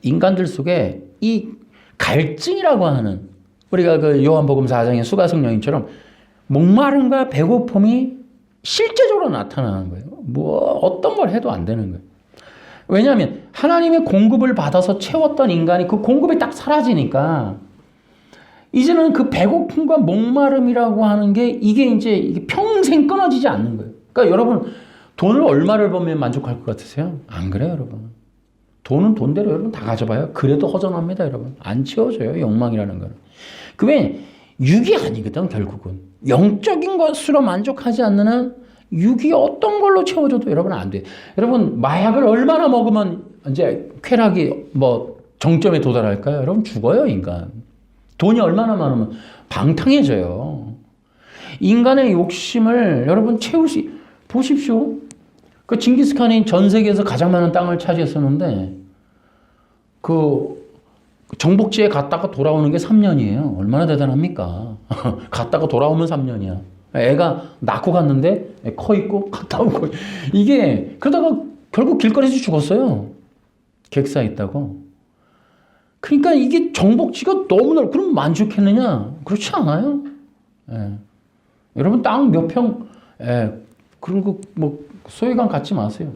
인간들 속에 이 갈증이라고 하는, 우리가 그 요한복음 4장의 수가성 여인처럼 목마름과 배고픔이 실제적으로 나타나는 거예요. 뭐 어떤 걸 해도 안 되는 거예요. 왜냐하면 하나님의 공급을 받아서 채웠던 인간이 그 공급이 딱 사라지니까 이제는 그 배고픔과 목마름이라고 하는 게 이게 평생 끊어지지 않는 거예요. 그러니까 여러분, 돈을 얼마를 벌면 만족할 것 같으세요? 안 그래요, 여러분. 돈은 돈대로 여러분 다 가져봐요. 그래도 허전합니다, 여러분. 안 채워져요, 욕망이라는 거는. 그게 육이 아니거든, 결국은. 영적인 것으로 만족하지 않는 한 육이 어떤 걸로 채워줘도 여러분 안 돼. 여러분, 마약을 얼마나 먹으면 이제 쾌락이 뭐 정점에 도달할까요? 여러분, 죽어요, 인간. 돈이 얼마나 많으면 방탕해져요. 인간의 욕심을 여러분 보십시오. 그 징기스칸이 전 세계에서 가장 많은 땅을 차지했었는데 그 정복지에 갔다가 돌아오는 게 3년이에요. 얼마나 대단합니까? 갔다가 돌아오면 3년이야. 애가 낳고 갔는데 커 있고 갔다 오고 이게 그러다가 결국 길거리에서 죽었어요. 객사 있다고. 그러니까 이게 정복지가 너무 넓고 그럼 만족했느냐? 그렇지 않아요. 예. 여러분 땅 몇 평 그런 거 뭐 소외감 갖지 마세요.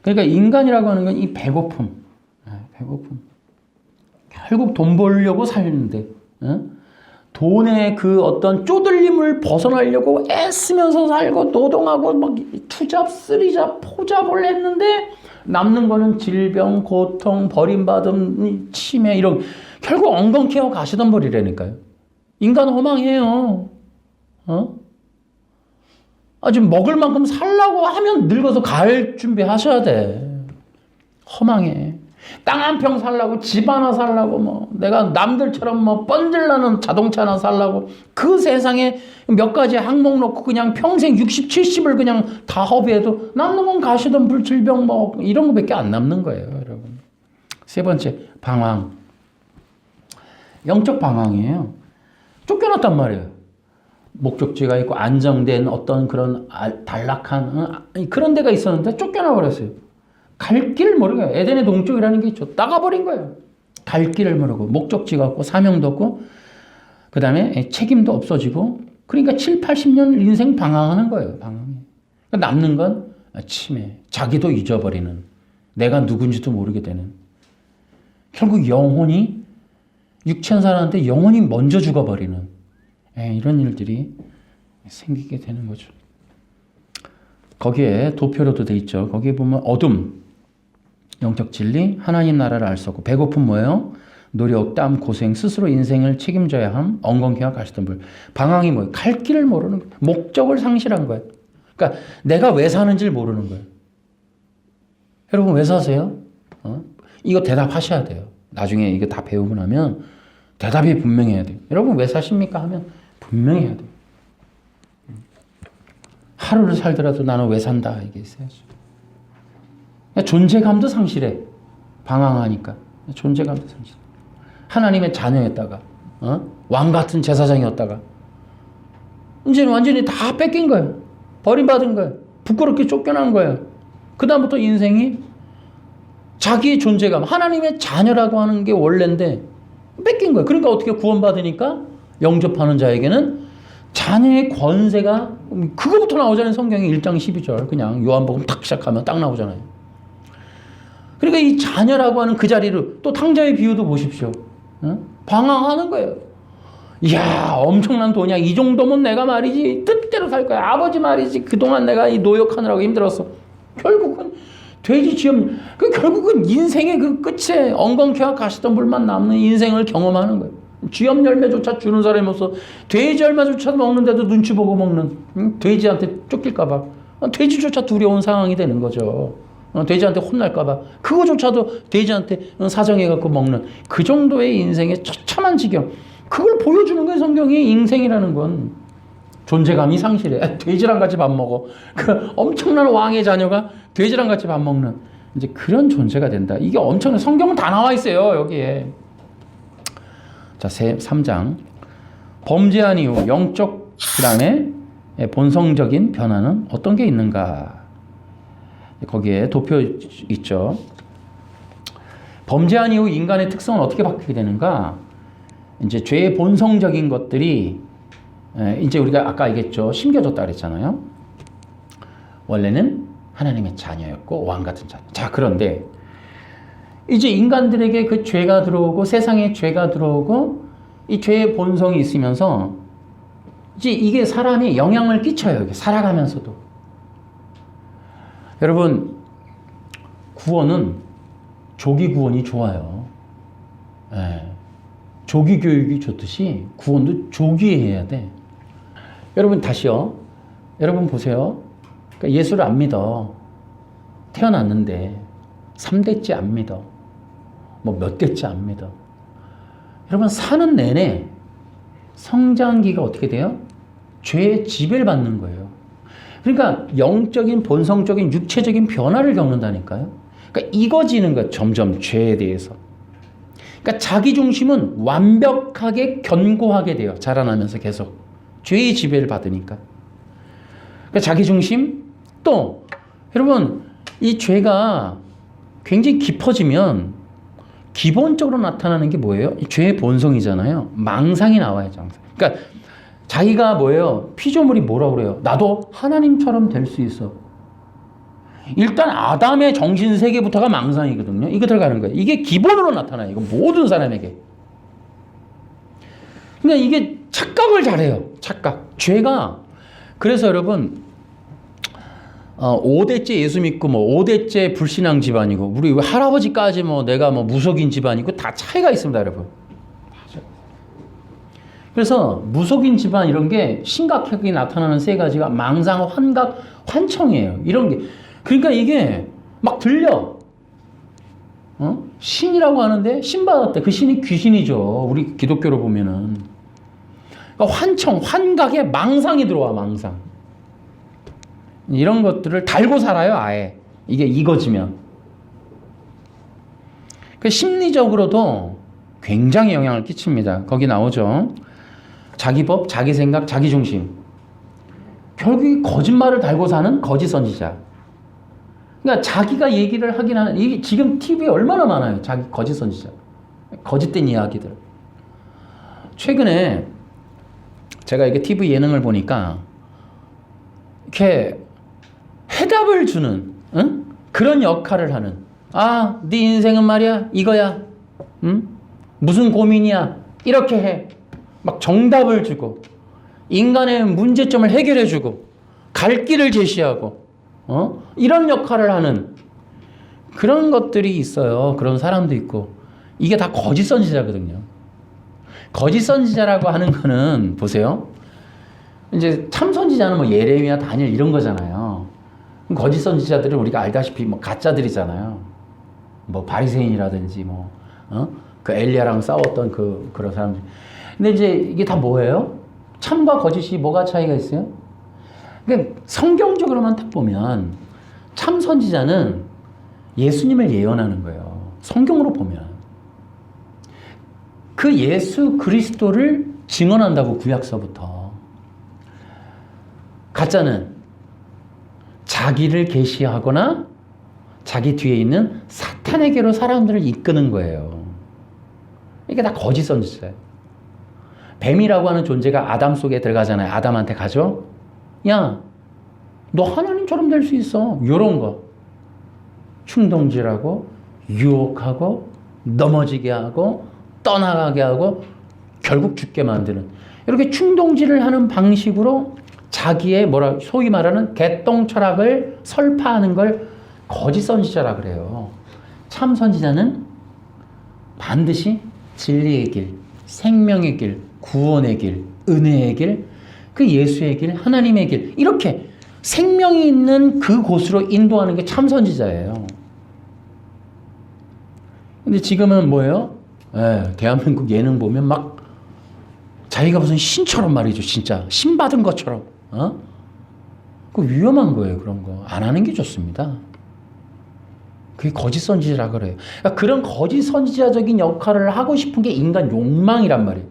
그러니까 인간이라고 하는 건 이 배고픔. 결국 돈 벌려고 사는데, 돈의 그 어떤 쪼들림을 벗어나려고 애쓰면서 살고 노동하고 막 투잡, 쓰리잡, 포잡을 했는데 남는 거는 질병, 고통, 버림받음, 치매 이런 결국 엉겅퀴어 가시던 벌이라니까요. 인간 허망해요. 지금 먹을 만큼 살라고 하면 늙어서 갈 준비하셔야 돼. 허망해. 땅 한 평 살라고, 집 하나 살라고, 뭐, 내가 남들처럼 뭐, 번질나는 자동차 하나 살라고, 그 세상에 몇 가지 항목 놓고 그냥 평생 60, 70을 그냥 다 허비해도 남는 건 가시던 불, 질병, 뭐, 이런 거밖에 안 남는 거예요, 여러분. 세 번째, 방황. 영적 방황이에요. 쫓겨났단 말이에요. 목적지가 있고 안정된 어떤 그런 단락한 그런 데가 있었는데 쫓겨나 버렸어요. 갈 길을 모르고 에덴의 동쪽이라는 게 있죠. 나가버린 거예요. 갈 길을 모르고 목적지가 없고 사명도 없고 그 다음에 책임도 없어지고 그러니까 7, 80년 인생 방황하는 거예요. 방황. 그러니까 남는 건 치매, 자기도 잊어버리는, 내가 누군지도 모르게 되는, 결국 영혼이 육천사람한테 영혼이 먼저 죽어버리는 이런 일들이 생기게 되는 거죠. 거기에 도표로도 돼 있죠. 거기에 보면 어둠, 영적 진리, 하나님 나라를 알 수 없고, 배고픔 뭐예요? 노력, 땀, 고생, 스스로 인생을 책임져야 함, 엉겅퀴와 가시던 불. 방황이 뭐예요? 갈 길을 모르는 거예요. 목적을 상실한 거예요. 그러니까 내가 왜 사는지를 모르는 거예요. 여러분 왜 사세요? 이거 대답하셔야 돼요. 나중에 이거 다 배우고 나면 대답이 분명해야 돼요. 여러분 왜 사십니까? 하면 분명히 해야 돼요. 하루를 살더라도 나는 왜 산다 이게 있어야죠. 존재감도 상실해. 방황하니까 존재감도 상실해. 하나님의 자녀였다가 왕 같은 제사장이었다가 이제는 완전히 다 뺏긴 거예요. 버림받은 거예요. 부끄럽게 쫓겨난 거예요. 그 다음부터 인생이 자기의 존재감, 하나님의 자녀라고 하는 게 원래인데 뺏긴 거예요. 그러니까 어떻게 구원받으니까 영접하는 자에게는 자녀의 권세가 그거부터 나오잖아요. 성경에 1장 12절 그냥 요한복음 탁 시작하면 딱 나오잖아요. 그러니까 이 자녀라고 하는 그 자리를 또 탕자의 비유도 보십시오. 방황하는 거예요. 이야 엄청난 돈이야. 이 정도면 내가 말이지 뜻대로 살 거야. 아버지 말이지 그동안 내가 이 노역하느라고 힘들었어. 결국은 돼지 쥐염 결국은 인생의 그 끝에 엉겅퀴와 가시던 물만 남는 인생을 경험하는 거예요. 쥐염 열매조차 주는 사람이 없어. 돼지 열매조차 먹는데도 눈치 보고 먹는 돼지한테 쫓길까 봐 돼지조차 두려운 상황이 되는 거죠. 돼지한테 혼날까 봐 그거조차도 돼지한테 사정해갖고 먹는 그 정도의 인생의 처참한 지경. 그걸 보여주는 거예요. 성경이. 인생이라는 건 존재감이 상실해. 돼지랑 같이 밥 먹어. 그 엄청난 왕의 자녀가 돼지랑 같이 밥 먹는 이제 그런 존재가 된다. 이게 엄청난 성경은 다 나와 있어요. 여기에. 자, 3장. 범죄한 이후 영적 그다음에 본성적인 변화는 어떤 게 있는가? 거기에 도표 있죠. 범죄한 이후 인간의 특성은 어떻게 바뀌게 되는가? 이제 죄의 본성적인 것들이 이제 우리가 아까 얘기했죠. 심겨졌다 그랬잖아요. 원래는 하나님의 자녀였고 왕 같은 자녀. 자, 그런데 이제 인간들에게 그 죄가 들어오고 세상에 죄가 들어오고 이 죄의 본성이 있으면서 이제 이게 사람이 영향을 끼쳐요. 이게 살아가면서도. 여러분, 구원은 조기 구원이 좋아요. 조기 교육이 좋듯이 구원도 조기에 해야 돼. 여러분 다시요. 여러분 보세요. 그러니까 예수를 안 믿어. 태어났는데 3대째 안 믿어. 뭐 몇 대째 안 믿어. 여러분 사는 내내 성장기가 어떻게 돼요? 죄의 지배를 받는 거예요. 그러니까 영적인 본성적인 육체적인 변화를 겪는다니까요. 그러니까 익어지는 거예요. 점점 죄에 대해서. 그러니까 자기 중심은 완벽하게 견고하게 돼요. 자라나면서 계속. 죄의 지배를 받으니까. 그러니까 자기 중심 또 여러분 이 죄가 굉장히 깊어지면 기본적으로 나타나는 게 뭐예요? 이 죄의 본성이잖아요. 망상이 나와요. 망상. 그러니까 자기가 뭐예요? 피조물이 뭐라고 그래요? 나도 하나님처럼 될 수 있어. 일단 아담의 정신세계부터가 망상이거든요. 이거 들어가는 거예요. 이게 기본으로 나타나요. 이거 모든 사람에게. 그러니까 이게 착각을 잘해요. 착각. 죄가. 그래서 여러분 5대째 예수 믿고 뭐 5대째 불신앙 집안이고 우리 할아버지까지 뭐 내가 뭐 무속인 집안이고 다 차이가 있습니다. 여러분. 그래서 무속인 집안 이런 게 심각하게 나타나는 세 가지가 망상, 환각, 환청이에요. 이런 게. 그러니까 이게 막 들려. 신이라고 하는데 신 받았대. 그 신이 귀신이죠. 우리 기독교로 보면은. 그러니까 환청, 환각에 망상이 들어와. 망상. 이런 것들을 달고 살아요. 아예. 이게 익어지면. 그 심리적으로도 굉장히 영향을 끼칩니다. 거기 나오죠. 자기 법, 자기 생각, 자기 중심. 결국 거짓말을 달고 사는 거짓 선지자. 그러니까 자기가 얘기를 하긴 하는, 이게 지금 TV에 얼마나 많아요. 자기 거짓 선지자. 거짓된 이야기들. 최근에 제가 이게 TV 예능을 보니까 이렇게 해답을 주는 그런 역할을 하는 네 인생은 말이야 이거야. 무슨 고민이야 이렇게 해. 막 정답을 주고 인간의 문제점을 해결해 주고 갈 길을 제시하고 이런 역할을 하는 그런 것들이 있어요. 그런 사람도 있고 이게 다 거짓 선지자거든요. 거짓 선지자라고 하는 거는 보세요. 이제 참 선지자는 뭐 예레미야, 다니엘 이런 거잖아요. 거짓 선지자들은 우리가 알다시피 뭐 가짜들이잖아요. 뭐 바리새인이라든지 그 엘리야랑 싸웠던 그런 사람들. 근데 이제 이게 다 뭐예요? 참과 거짓이 뭐가 차이가 있어요? 그러니까 성경적으로만 딱 보면 참 선지자는 예수님을 예언하는 거예요. 성경으로 보면. 그 예수 그리스도를 증언한다고 구약서부터. 가짜는 자기를 계시하거나 자기 뒤에 있는 사탄에게로 사람들을 이끄는 거예요. 이게 다 거짓 선지자예요. 뱀이라고 하는 존재가 아담 속에 들어가잖아요. 아담한테 가죠. 야, 너 하나님처럼 될 수 있어. 요런 거. 충동질하고 유혹하고 넘어지게 하고 떠나가게 하고 결국 죽게 만드는 이렇게 충동질을 하는 방식으로 자기의 소위 말하는 개똥 철학을 설파하는 걸 거짓 선지자라 그래요. 참 선지자는 반드시 진리의 길, 생명의 길, 구원의 길, 은혜의 길, 그 예수의 길, 하나님의 길 이렇게 생명이 있는 그곳으로 인도하는 게 참 선지자예요. 근데 지금은 뭐예요? 대한민국 예능 보면 막 자기가 무슨 신처럼 말이죠. 진짜 신 받은 것처럼. 그 위험한 거예요. 그런 거 안 하는 게 좋습니다. 그게 거짓 선지자라 그래요. 그러니까 그런 거짓 선지자적인 역할을 하고 싶은 게 인간 욕망이란 말이에요.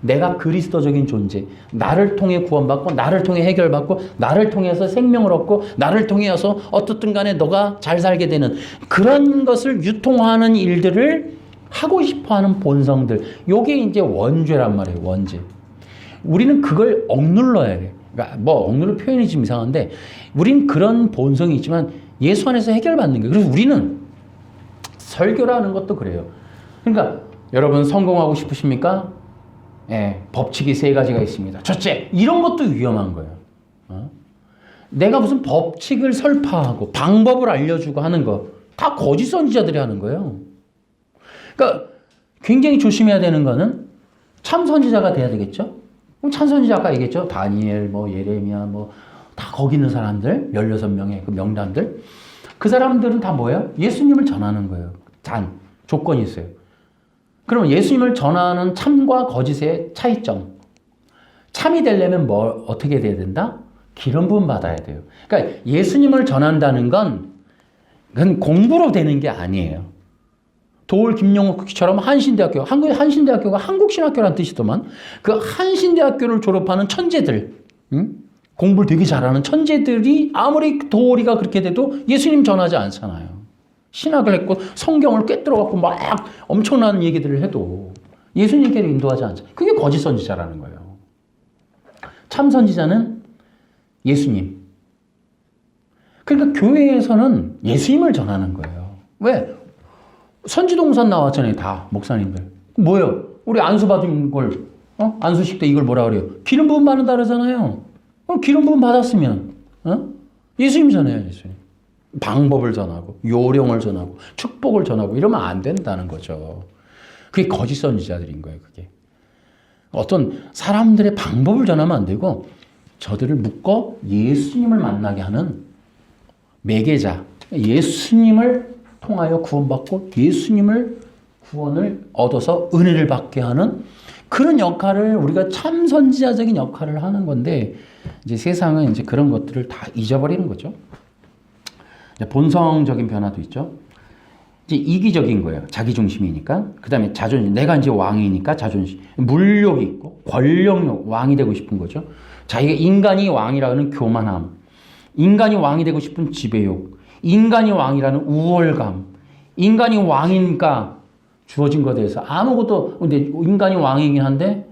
내가 그리스도적인 존재, 나를 통해 구원받고 나를 통해 해결받고 나를 통해서 생명을 얻고 나를 통해서 어떻든 간에 너가 잘 살게 되는 그런 것을 유통하는 일들을 하고 싶어하는 본성들, 요게 이제 원죄란 말이에요. 원죄. 우리는 그걸 억눌러야 돼. 그러니까 뭐 억누를 표현이 좀 이상한데 우린 그런 본성이 있지만 예수 안에서 해결받는 거예요. 그래서 우리는 설교라는 것도 그래요. 그러니까 여러분 성공하고 싶으십니까? 법칙이 3가지가 있습니다. 첫째, 이런 것도 위험한 거예요. 내가 무슨 법칙을 설파하고 방법을 알려주고 하는 거 다 거짓 선지자들이 하는 거예요. 그러니까 굉장히 조심해야 되는 거는 참 선지자가 돼야 되겠죠. 그럼 참 선지자 아까 얘기했죠. 다니엘, 예레미야, 다 거기 있는 사람들, 16명의 그 명단들. 그 사람들은 다 뭐예요? 예수님을 전하는 거예요. 조건이 있어요. 그럼 예수님을 전하는 참과 거짓의 차이점. 참이 되려면 어떻게 돼야 된다? 기름 부음 받아야 돼요. 그러니까 예수님을 전한다는 건 그건 공부로 되는 게 아니에요. 도올 김영옥처럼 한신대학교가 한국신학교란 뜻이더만 그 한신대학교를 졸업하는 천재들, 공부를 되게 잘하는 천재들이 아무리 도올이가 그렇게 돼도 예수님 전하지 않잖아요. 신학을 했고 성경을 꿰뚫어갖고 막 엄청난 얘기들을 해도 예수님께로 인도하지 않죠. 그게 거짓 선지자라는 거예요. 참 선지자는 예수님. 그러니까 교회에서는 예수님을 전하는 거예요. 왜? 선지동산 나왔잖아요. 다 목사님들. 뭐예요? 우리 안수 받은 걸 안수식 때 이걸 뭐라 그래요? 기름 부음 받는다 그러잖아요. 기름 부음 받았으면 예수님 전해요. 예수님. 방법을 전하고 요령을 전하고 축복을 전하고 이러면 안 된다는 거죠. 그게 거짓 선지자들인 거예요. 그게 어떤 사람들의 방법을 전하면 안 되고 저들을 묶어 예수님을 만나게 하는 매개자, 예수님을 통하여 구원받고 예수님을 구원을 얻어서 은혜를 받게 하는 그런 역할을 우리가 참 선지자적인 역할을 하는 건데 이제 세상은 이제 그런 것들을 다 잊어버리는 거죠. 본성적인 변화도 있죠. 이제 이기적인 거예요. 자기중심이니까. 그 다음에 자존심. 내가 이제 왕이니까 자존심. 물욕이 있고, 권력욕, 왕이 되고 싶은 거죠. 자기가 인간이 왕이라는 교만함. 인간이 왕이 되고 싶은 지배욕. 인간이 왕이라는 우월감. 인간이 왕이니까 주어진 것에 대해서 아무것도, 근데 인간이 왕이긴 한데,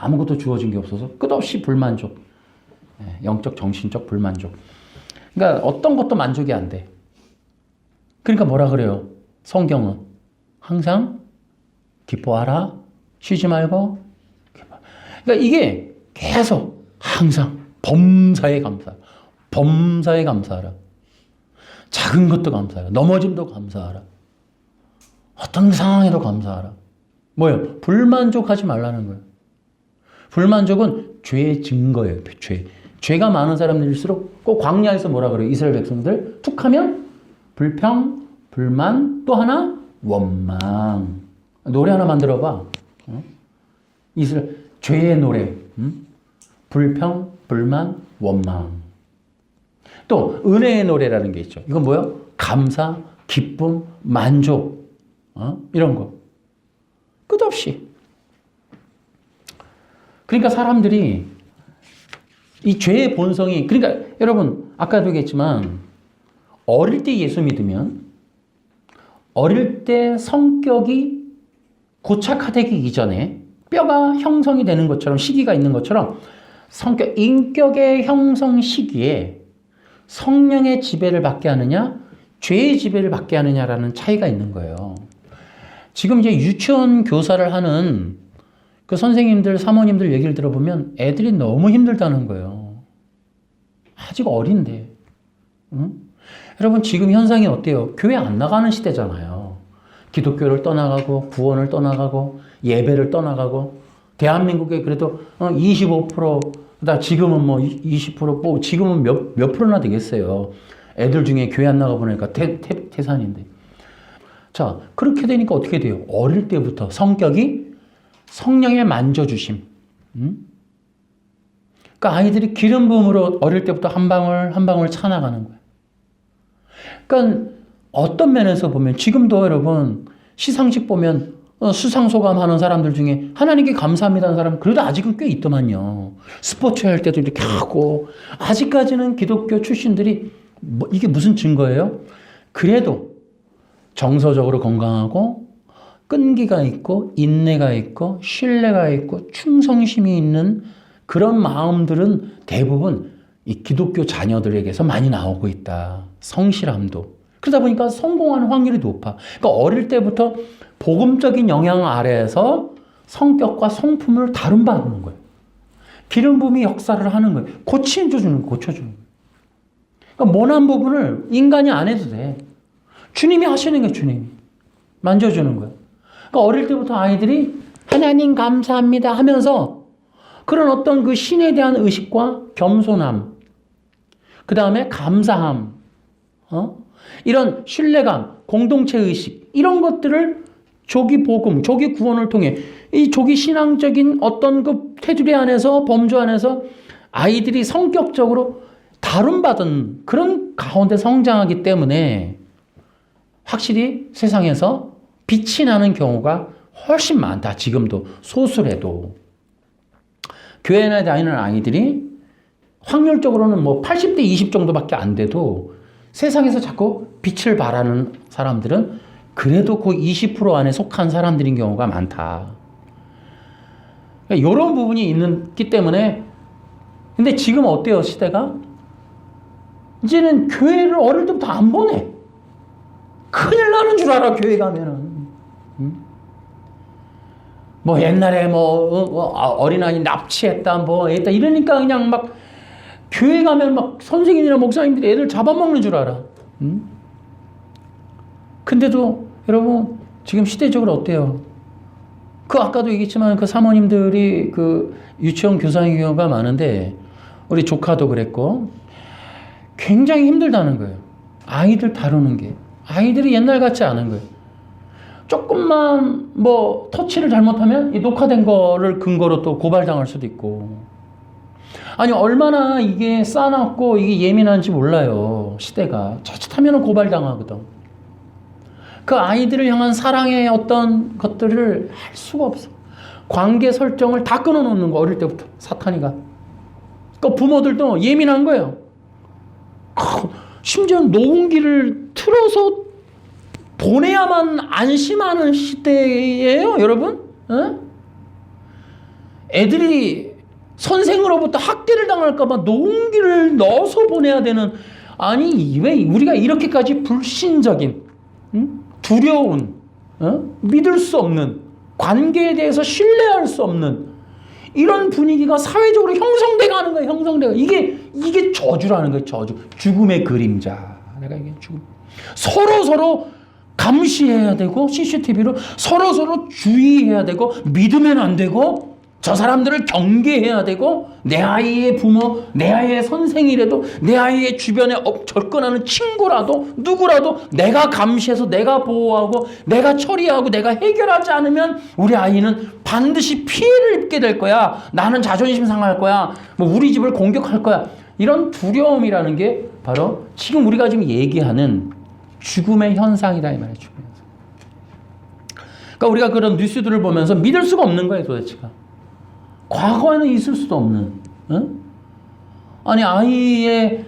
아무것도 주어진 게 없어서 끝없이 불만족. 영적, 정신적 불만족. 그러니까 어떤 것도 만족이 안 돼. 그러니까 뭐라 그래요? 성경은 항상 기뻐하라, 쉬지 말고 기뻐. 그러니까 이게 계속 항상 범사에 감사하라, 범사에 감사하라, 작은 것도 감사하라, 넘어짐도 감사하라, 어떤 상황에도 감사하라. 뭐예요? 불만족하지 말라는 거예요. 불만족은 죄의 증거예요. 죄가 많은 사람들일수록 꼭 광야에서 뭐라 그래요? 이스라엘 백성들 툭하면 불평, 불만, 또 하나 원망. 노래 하나 만들어봐. 이스라엘 죄의 노래. 불평, 불만, 원망. 또 은혜의 노래라는 게 있죠. 이건 뭐예요? 감사, 기쁨, 만족. 이런 거. 끝없이. 그러니까 사람들이 이 죄의 본성이, 그러니까 여러분 아까도 얘기했지만 어릴 때 예수 믿으면 어릴 때 성격이 고착화되기 이전에 뼈가 형성이 되는 것처럼 시기가 있는 것처럼 인격의 형성 시기에 성령의 지배를 받게 하느냐, 죄의 지배를 받게 하느냐라는 차이가 있는 거예요. 지금 이제 유치원 교사를 하는 그 선생님들, 사모님들 얘기를 들어보면 애들이 너무 힘들다는 거예요. 아직 어린데. 응? 여러분, 지금 현상이 어때요? 교회 안 나가는 시대잖아요. 기독교를 떠나가고, 구원을 떠나가고, 예배를 떠나가고, 대한민국에 그래도 25%, 지금은 뭐 20%, 뭐 지금은 몇 프로나 되겠어요. 애들 중에 교회 안 나가 보니까 태산인데. 자, 그렇게 되니까 어떻게 돼요? 어릴 때부터 성격이 성령의 만져주심. 그러니까 아이들이 기름 부음으로 어릴 때부터 한 방울 한 방울 차나가는 거예요. 그러니까 어떤 면에서 보면 지금도 여러분 시상식 보면 수상소감 하는 사람들 중에 하나님께 감사합니다는 사람 그래도 아직은 꽤 있더만요. 스포츠 할 때도 이렇게 하고 아직까지는 기독교 출신들이 이게 무슨 증거예요? 그래도 정서적으로 건강하고 끈기가 있고 인내가 있고 신뢰가 있고 충성심이 있는 그런 마음들은 대부분 이 기독교 자녀들에게서 많이 나오고 있다. 성실함도. 그러다 보니까 성공하는 확률이 높아. 그러니까 어릴 때부터 복음적인 영향 아래에서 성격과 성품을 다룬받는 거예요. 기름 부음이 역사를 하는 거예요. 고쳐주는 거예요. 그러니까 모난 부분을 인간이 안 해도 돼. 주님이 하시는 게 주님이. 만져주는 거예요. 그러니까 어릴 때부터 아이들이 하나님 감사합니다 하면서 그런 어떤 그 신에 대한 의식과 겸손함, 그 다음에 감사함, 이런 신뢰감, 공동체 의식, 이런 것들을 조기 복음, 조기 구원을 통해 이 조기 신앙적인 어떤 그 테두리 안에서 범주 안에서 아이들이 성격적으로 다룬받은 그런 가운데 성장하기 때문에 확실히 세상에서 빛이 나는 경우가 훨씬 많다. 지금도 소수래도. 교회에 다니는 아이들이 확률적으로는 뭐 80대 20 정도밖에 안 돼도 세상에서 자꾸 빛을 발하는 사람들은 그래도 그 20% 안에 속한 사람들인 경우가 많다. 그러니까 이런 부분이 있기 때문에 근데 지금 어때요 시대가? 이제는 교회를 어릴 때부터 안 보내. 큰일 나는 줄 알아 교회 가면은. 뭐 옛날에 어린아이 납치했다 뭐 했다 이러니까 그냥 막 교회 가면 막 선생님이나 목사님들이 애들 잡아먹는 줄 알아. 근데도 여러분 지금 시대적으로 어때요? 그 아까도 얘기했지만 그 사모님들이 그 유치원 교사인 경우가 많은데 우리 조카도 그랬고 굉장히 힘들다는 거예요. 아이들 다루는 게. 아이들이 옛날 같지 않은 거예요. 조금만 뭐 터치를 잘못하면 이 녹화된 거를 근거로 또 고발당할 수도 있고. 아니 얼마나 이게 싸납고 이게 예민한지 몰라요. 시대가. 자칫하면 고발당하거든. 그 아이들을 향한 사랑의 어떤 것들을 할 수가 없어. 관계 설정을 다 끊어놓는 거 어릴 때부터 사탄이가. 그 부모들도 예민한 거예요. 심지어 녹음기를 틀어서 보내야만 안심하는 시대예요, 여러분. 에? 애들이 선생으로부터 학대를 당할까봐 녹음기를 넣어서 보내야 되는 아니 왜 우리가 이렇게까지 불신적인 두려운 믿을 수 없는 관계에 대해서 신뢰할 수 없는 이런 분위기가 사회적으로 형성돼 가는 거예요. 형성돼가 이게 저주라는 거예요. 저주. 죽음의 그림자. 내가 이게 죽음. 서로 감시해야 되고 CCTV로 서로 주의해야 되고 믿으면 안 되고 저 사람들을 경계해야 되고 내 아이의 부모, 내 아이의 선생이라도 내 아이의 주변에 접근하는 친구라도 누구라도 내가 감시해서 내가 보호하고 내가 처리하고 내가 해결하지 않으면 우리 아이는 반드시 피해를 입게 될 거야. 나는 자존심 상할 거야. 뭐 우리 집을 공격할 거야. 이런 두려움이라는 게 바로 지금 우리가 지금 얘기하는 죽음의 현상이다 이 말이에요. 죽음의 현상. 그러니까 우리가 그런 뉴스들을 보면서 믿을 수가 없는 거예요, 도대체가. 과거에는 있을 수도 없는. 아니 아이의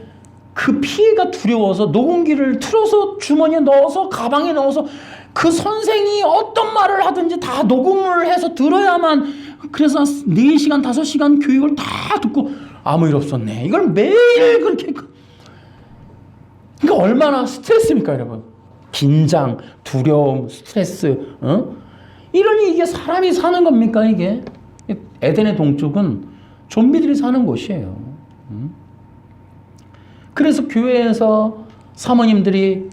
그 피해가 두려워서 녹음기를 틀어서 주머니에 넣어서 가방에 넣어서 그 선생이 어떤 말을 하든지 다 녹음을 해서 들어야만 그래서 4시간, 5시간 교육을 다 듣고 아무 일 없었네. 이걸 매일 그렇게. 그러니까 얼마나 스트레스입니까, 여러분? 긴장, 두려움, 스트레스, 이러니 이게 사람이 사는 겁니까, 이게? 에덴의 동쪽은 좀비들이 사는 곳이에요. 그래서 교회에서 사모님들이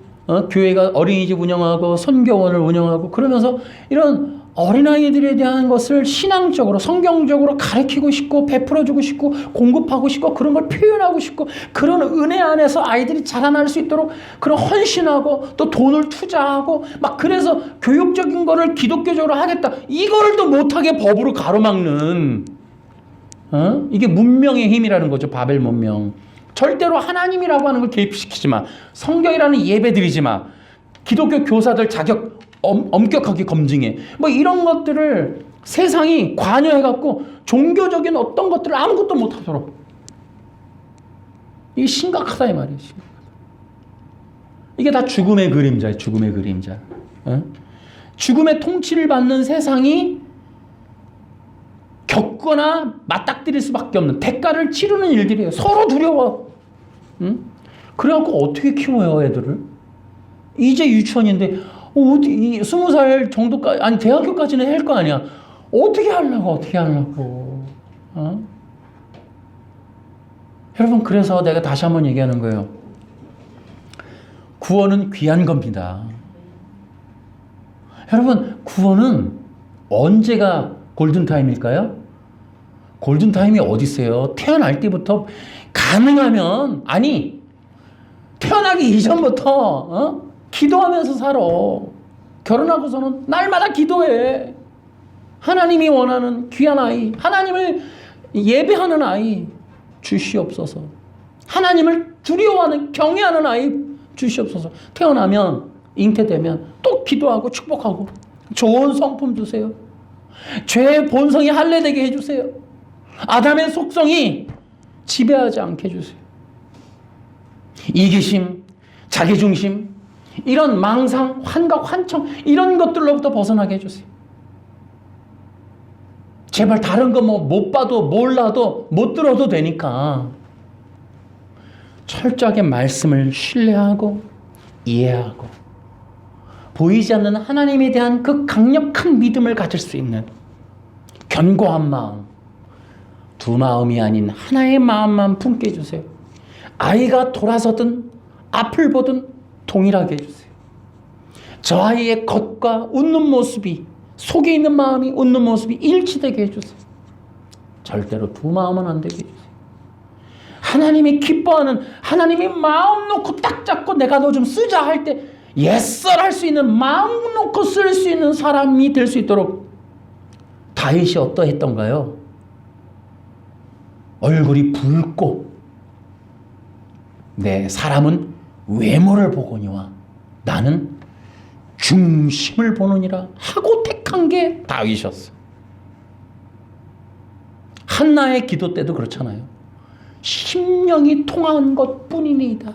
교회가 어린이집 운영하고 선교원을 운영하고 그러면서 이런 어린아이들에 대한 것을 신앙적으로 성경적으로 가르치고 싶고 베풀어주고 싶고 공급하고 싶고 그런 걸 표현하고 싶고 그런 은혜 안에서 아이들이 자라날 수 있도록 그런 헌신하고 또 돈을 투자하고 막 그래서 교육적인 거를 기독교적으로 하겠다. 이걸도 못하게 법으로 가로막는 이게 문명의 힘이라는 거죠. 바벨 문명. 절대로 하나님이라고 하는 걸 개입시키지 마. 성경이라는 예배 드리지 마. 기독교 교사들 자격 엄격하게 검증해. 뭐 이런 것들을 세상이 관여해갖고 종교적인 어떤 것들을 아무것도 못하도록. 이게 심각하다 이 말이에요. 이게 다 죽음의 그림자예요. 죽음의 그림자. 죽음의 통치를 받는 세상이 겪거나 맞닥뜨릴 수밖에 없는 대가를 치르는 일들이에요. 서로 두려워. 그래갖고 어떻게 키워요 애들을? 이제 유치원인데 어디 20살 정도까지 아니 대학교까지는 할 거 아니야. 어떻게 하려고 여러분 그래서 내가 다시 한번 얘기하는 거예요. 구원은 귀한 겁니다. 여러분 구원은 언제가 골든타임일까요? 골든타임이 어디 있어요? 태어날 때부터 가능하면 아니 태어나기 이전부터 기도하면서 살아. 결혼하고서는 날마다 기도해. 하나님이 원하는 귀한 아이, 하나님을 예배하는 아이 주시옵소서. 하나님을 두려워하는 경외하는 아이 주시옵소서. 태어나면 잉태되면 또 기도하고 축복하고 좋은 성품 주세요. 죄의 본성이 할례되게 해주세요. 아담의 속성이 지배하지 않게 해주세요. 이기심, 자기중심, 이런 망상, 환각, 환청 이런 것들로부터 벗어나게 해주세요. 제발 다른 거 뭐 못 봐도 몰라도 못 들어도 되니까 철저하게 말씀을 신뢰하고 이해하고 보이지 않는 하나님에 대한 그 강력한 믿음을 가질 수 있는 견고한 마음, 두 마음이 아닌 하나의 마음만 품게 해주세요. 아이가 돌아서든 앞을 보든 동일하게 해주세요. 저 아이의 겉과 웃는 모습이 속에 있는 마음이 웃는 모습이 일치되게 해주세요. 절대로 두 마음은 안 되게 해주세요. 하나님이 기뻐하는 하나님이 마음 놓고 딱 잡고 내가 너 좀 쓰자 할 때 예썰 할 수 있는 마음 놓고 쓸 수 있는 사람이 될 수 있도록 다윗이 어떠했던가요? 얼굴이 붉고 내 사람은 외모를 보거니와 나는 중심을 보느니라 하고 택한 게 다윗이었어. 한나의 기도 때도 그렇잖아요. 심령이 통한 것뿐이니이다.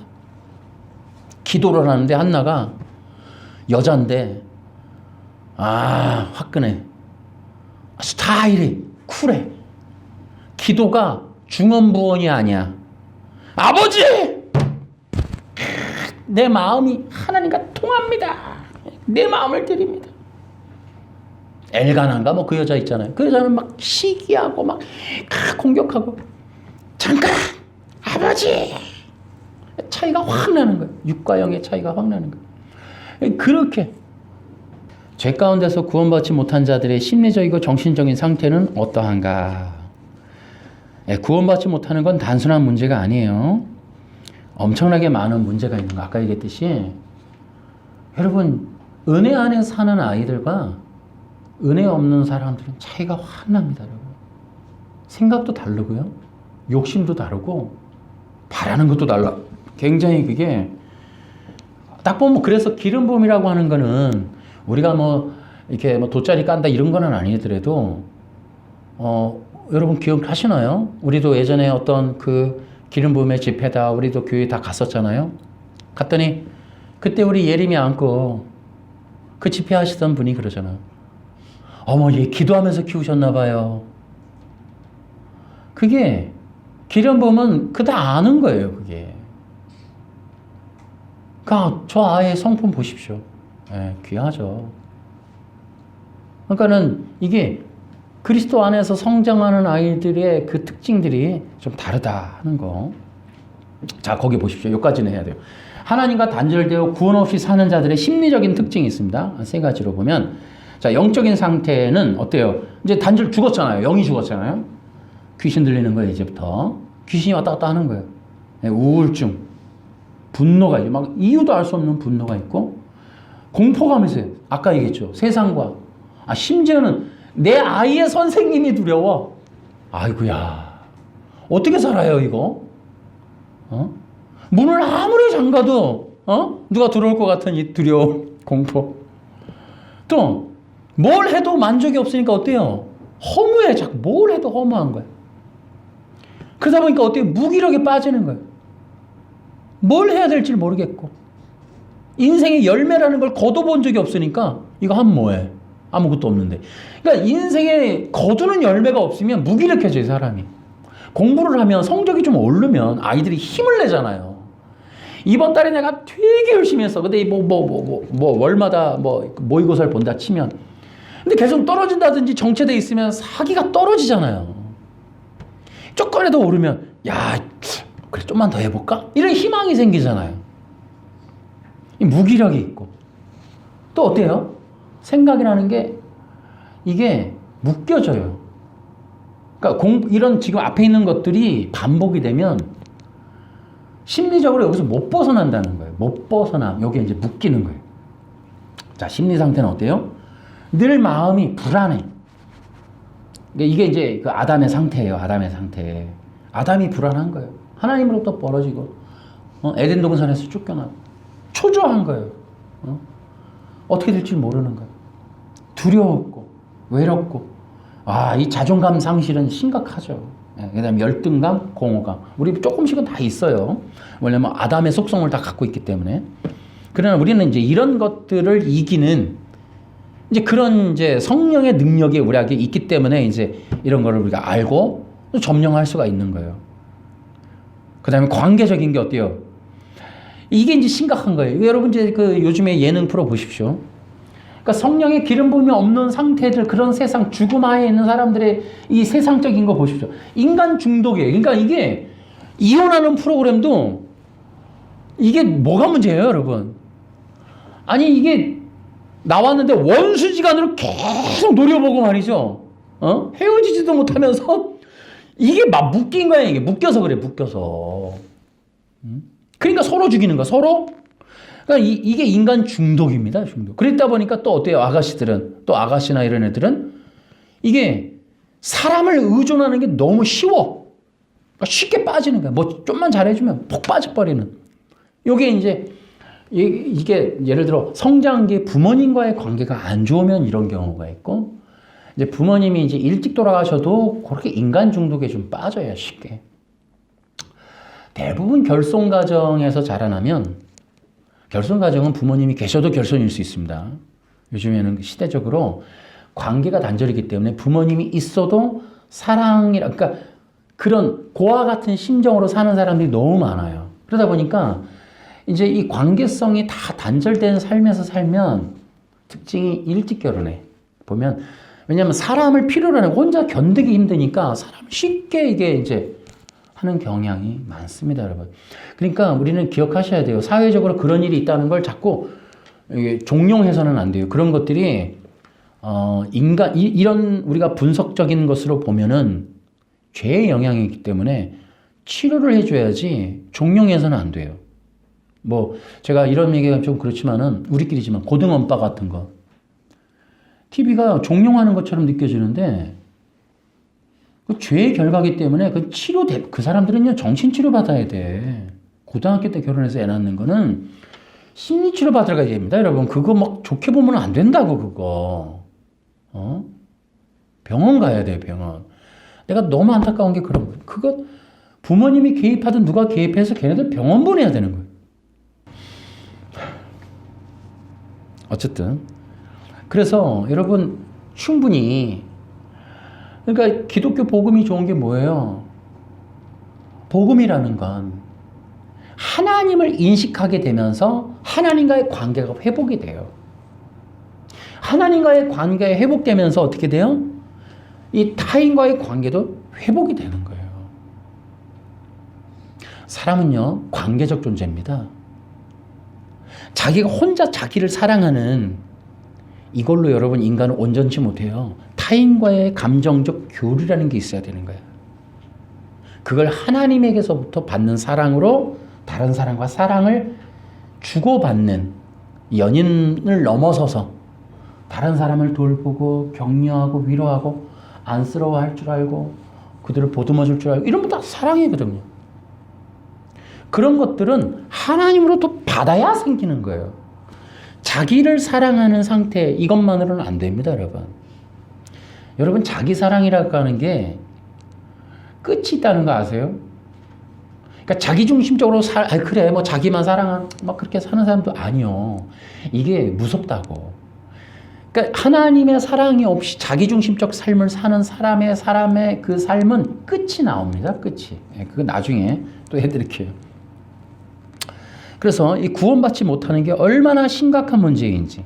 기도를 하는데 한나가 여잔데 화끈해. 스타일이 쿨해. 기도가 중언부언이 아니야. 아버지! 내 마음이 하나님과 통합니다. 내 마음을 드립니다. 엘가나인가 뭐 그 여자 있잖아요. 그 여자는 막 시기하고 막 공격하고 잠깐 아버지 차이가 확 나는 거예요. 육과 영의 차이가 확 나는 거예요. 그렇게 죄 가운데서 구원받지 못한 자들의 심리적이고 정신적인 상태는 어떠한가? 구원받지 못하는 건 단순한 문제가 아니에요. 엄청나게 많은 문제가 있는 거. 아까 얘기했듯이 여러분 은혜 안에 사는 아이들과 은혜 없는 사람들은 차이가 확 납니다. 여러분. 생각도 다르고요. 욕심도 다르고 바라는 것도 달라. 굉장히 그게 딱 보면 그래서 기름 부음이라고 하는 거는 우리가 뭐 이렇게 뭐 돗자리 깐다 이런 거는 아니더라도 여러분 기억하시나요? 우리도 예전에 어떤 그 기름 부음의 집회다 우리도 교회 다 갔었잖아요. 갔더니 그때 우리 예림이 안고 그 집회 하시던 분이 그러잖아요. 어머, 얘 기도하면서 키우셨나 봐요. 그게 기름 부으면 그 다 아는 거예요, 그게. 그러니까 저 아이의 성품 보십시오. 예, 귀하죠. 그러니까는 이게 그리스도 안에서 성장하는 아이들의 그 특징들이 좀 다르다 하는 거. 자, 거기 보십시오. 여기까지는 해야 돼요. 하나님과 단절되어 구원 없이 사는 자들의 심리적인 특징이 있습니다. 세 가지로 보면, 자, 영적인 상태는 어때요? 이제 단절 죽었잖아요. 영이 죽었잖아요. 귀신 들리는 거예요, 이제부터. 귀신이 왔다 갔다 하는 거예요. 네, 우울증, 분노가 있고, 막 이유도 알 수 없는 분노가 있고, 공포감이 있어요. 아까 얘기했죠. 세상과. 심지어는 내 아이의 선생님이 두려워. 아이고야. 어떻게 살아요, 이거? 문을 아무리 잠가도, 누가 들어올 것 같은 이 두려움, 공포. 또, 뭘 해도 만족이 없으니까 어때요? 허무해. 자꾸 뭘 해도 허무한 거야. 그러다 보니까 어때요? 무기력에 빠지는 거예요. 뭘 해야 될지 모르겠고. 인생의 열매라는 걸 거둬본 적이 없으니까 이거 하면 뭐해? 아무것도 없는데. 그러니까 인생에 거두는 열매가 없으면 무기력해져요, 사람이. 공부를 하면 성적이 좀 오르면 아이들이 힘을 내잖아요. 이번 달에 내가 되게 열심히 했어. 근데 월마다 모의고사를 본다 치면. 근데 계속 떨어진다든지 정체돼 있으면 사기가 떨어지잖아요. 조금이라도 오르면, 야, 그래, 좀만 더 해볼까? 이런 희망이 생기잖아요. 이 무기력이 있고. 또 어때요? 생각이라는 게, 이게 묶여져요. 그러니까 이런 지금 앞에 있는 것들이 반복이 되면 심리적으로 여기서 못 벗어난다는 거예요. 못 벗어나. 여기에 이제 묶이는 거예요. 자, 심리 상태는 어때요? 늘 마음이 불안해. 이게 이제 그 아담의 상태예요. 아담의 상태. 아담이 불안한 거예요. 하나님으로부터 멀어지고, 에덴 동산에서 쫓겨나고, 초조한 거예요. 어떻게 될지 모르는 거예요. 두려웠고, 외롭고, 이 자존감 상실은 심각하죠. 그 다음에 열등감, 공허감. 우리 조금씩은 다 있어요. 왜냐면 아담의 속성을 다 갖고 있기 때문에. 그러나 우리는 이제 이런 것들을 이기는 이제 그런 이제 성령의 능력이 우리에게 있기 때문에 이제 이런 거를 우리가 알고 점령할 수가 있는 거예요. 그 다음에 관계적인 게 어때요? 이게 이제 심각한 거예요. 여러분 이제 그 요즘에 예능 프로 보십시오. 그러니까 성령의 기름 부음이 없는 상태들, 그런 세상, 죽음 하에 있는 사람들의 이 세상적인 거 보십시오. 인간 중독이에요. 그러니까 이게 이혼하는 프로그램도 이게 뭐가 문제예요, 여러분? 아니, 이게 나왔는데 원수지간으로 계속 노려보고 말이죠. 헤어지지도 못하면서 이게 막 묶인 거야, 이게. 묶여서 그래, 묶여서. 그러니까 서로 죽이는 거야, 서로. 그러니까 이게 인간 중독입니다, 중독. 그랬다 보니까 또 어때요? 아가씨들은, 또 아가씨나 이런 애들은 이게 사람을 의존하는 게 너무 쉬워. 그러니까 쉽게 빠지는 거야. 뭐 좀만 잘해주면 폭 빠져버리는. 요게 이제 이게 예를 들어 성장기 부모님과의 관계가 안 좋으면 이런 경우가 있고, 이제 부모님이 이제 일찍 돌아가셔도 그렇게 인간 중독에 좀 빠져요, 쉽게. 대부분 결손 가정에서 자라나면, 결손 가정은 부모님이 계셔도 결손일 수 있습니다. 요즘에는 시대적으로 관계가 단절이기 때문에 부모님이 있어도 사랑이라, 그러니까 그런 고아 같은 심정으로 사는 사람들이 너무 많아요. 그러다 보니까 이제 이 관계성이 다 단절된 삶에서 살면 특징이 일찍 결혼해. 보면, 왜냐하면 사람을 필요로 하는, 혼자 견디기 힘드니까 사람 쉽게 이게 이제 하는 경향이 많습니다, 여러분. 그러니까 우리는 기억하셔야 돼요. 사회적으로 그런 일이 있다는 걸 자꾸 종용해서는 안 돼요. 그런 것들이 이런 우리가 분석적인 것으로 보면은 죄의 영향이기 때문에 치료를 해줘야지 종용해서는 안 돼요. 뭐 제가 이런 얘기가 좀 그렇지만은 우리끼리지만 고등언빠 같은 거 TV가 종용하는 것처럼 느껴지는데 그 죄의 결과기 때문에 그 그 사람들은요 정신치료 받아야 돼. 고등학교 때 결혼해서 애 낳는 거는 심리치료 받으러 가야 됩니다, 여러분. 그거 막 좋게 보면 안 된다고, 그거. 병원 가야 돼, 병원. 내가 너무 안타까운 게 그런 거예요. 그거 부모님이 개입하든 누가 개입해서 걔네들 병원 보내야 되는 거예요. 어쨌든. 그래서 여러분, 충분히. 그러니까 기독교 복음이 좋은 게 뭐예요? 복음이라는 건 하나님을 인식하게 되면서 하나님과의 관계가 회복이 돼요. 하나님과의 관계가 회복되면서 어떻게 돼요? 이 타인과의 관계도 회복이 되는 거예요. 사람은요, 관계적 존재입니다. 자기가 혼자 자기를 사랑하는 이걸로 여러분 인간은 온전치 못해요. 타인과의 감정적 교류라는 게 있어야 되는 거예요. 그걸 하나님에게서부터 받는 사랑으로 다른 사람과 사랑을 주고받는 연인을 넘어서서 다른 사람을 돌보고 격려하고 위로하고 안쓰러워할 줄 알고 그들을 보듬어 줄 줄 알고 이런 거 다 사랑이거든요. 그런 것들은 하나님으로부터 받아야 생기는 거예요. 자기를 사랑하는 상태 이것만으로는 안 됩니다, 여러분. 여러분 자기 사랑이라고 하는 게 끝이 있다는 거 아세요? 그러니까 자기중심적으로 그래 뭐 자기만 사랑한 막 그렇게 사는 사람도 아니요. 이게 무섭다고. 그러니까 하나님의 사랑이 없이 자기중심적 삶을 사는 사람의 그 삶은 끝이 나옵니다. 끝이. 그거 나중에 또 해드릴게요. 그래서 이 구원받지 못하는 게 얼마나 심각한 문제인지.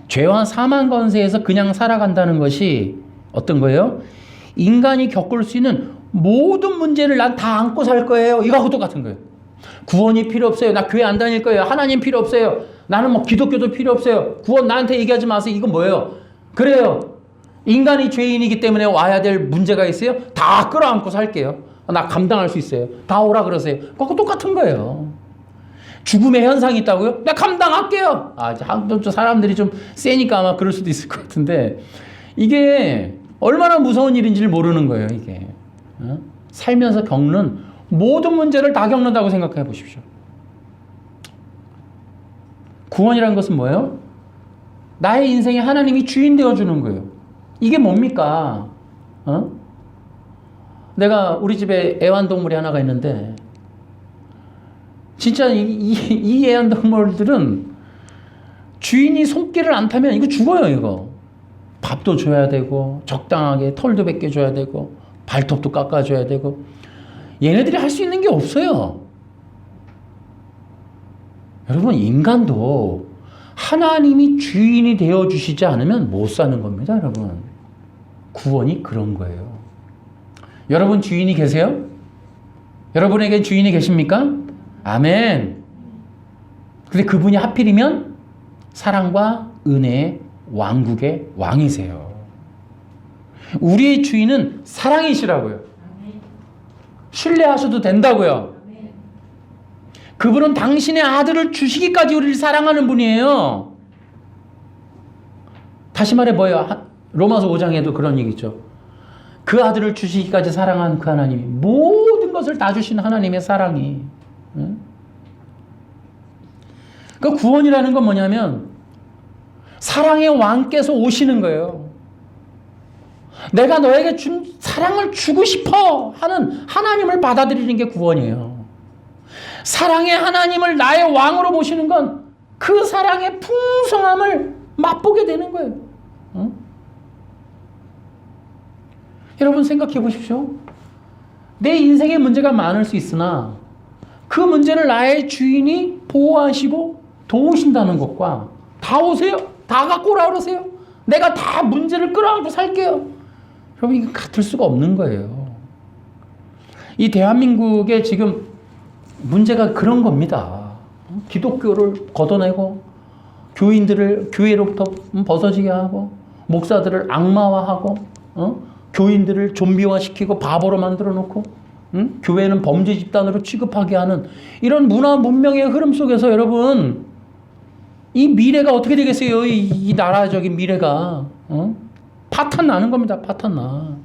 죄와 사망 권세에서 그냥 살아간다는 것이 어떤 거예요? 인간이 겪을 수 있는 모든 문제를 난 다 안고 살 거예요. 이거하고 똑같은 거예요. 구원이 필요 없어요. 나 교회 안 다닐 거예요. 하나님 필요 없어요. 나는 뭐 기독교도 필요 없어요. 구원 나한테 얘기하지 마세요. 이건 뭐예요? 그래요. 인간이 죄인이기 때문에 와야 될 문제가 있어요. 다 끌어안고 살게요. 나 감당할 수 있어요. 다 오라 그러세요. 그거 똑같은 거예요. 죽음의 현상이 있다고요? 내가 감당할게요. 이제 한국 사람들이 좀 세니까 아마 그럴 수도 있을 것 같은데 이게 얼마나 무서운 일인지를 모르는 거예요. 이게 살면서 겪는 모든 문제를 다 겪는다고 생각해 보십시오. 구원이라는 것은 뭐예요? 나의 인생에 하나님이 주인 되어주는 거예요. 이게 뭡니까? 내가 우리 집에 애완동물이 하나가 있는데 진짜 이 애완동물들은 주인이 손길을 안 타면 이거 죽어요. 이거 밥도 줘야 되고 적당하게 털도 벗겨줘야 되고 발톱도 깎아줘야 되고 얘네들이 할 수 있는 게 없어요. 여러분 인간도 하나님이 주인이 되어주시지 않으면 못 사는 겁니다. 여러분 구원이 그런 거예요. 여러분 주인이 계세요? 여러분에게 주인이 계십니까? 아멘. 근데 그분이 하필이면 사랑과 은혜의 왕국의 왕이세요. 우리의 주인은 사랑이시라고요. 신뢰하셔도 된다고요. 그분은 당신의 아들을 주시기까지 우리를 사랑하는 분이에요. 다시 말해 뭐예요? 로마서 5장에도 그런 얘기죠. 그 아들을 주시기까지 사랑한 그 하나님이 모든 것을 다 주신 하나님의 사랑이. 그 구원이라는 건 뭐냐면 사랑의 왕께서 오시는 거예요. 내가 너에게 준 사랑을 주고 싶어 하는 하나님을 받아들이는 게 구원이에요. 사랑의 하나님을 나의 왕으로 모시는 건 그 사랑의 풍성함을 맛보게 되는 거예요. 여러분 생각해 보십시오. 내 인생에 문제가 많을 수 있으나 그 문제를 나의 주인이 보호하시고 도우신다는 것과 다 오세요. 다 갖고 오라 그러세요. 내가 다 문제를 끌어안고 살게요. 여러분 이거 같을 수가 없는 거예요. 이 대한민국에 지금 문제가 그런 겁니다. 기독교를 걷어내고 교인들을 교회로부터 벗어지게 하고 목사들을 악마화하고 교인들을 좀비화시키고 바보로 만들어 놓고 교회는 범죄 집단으로 취급하게 하는 이런 문화 문명의 흐름 속에서 여러분 이 미래가 어떻게 되겠어요? 이 나라적인 미래가 파탄 나는 겁니다. 파탄 나.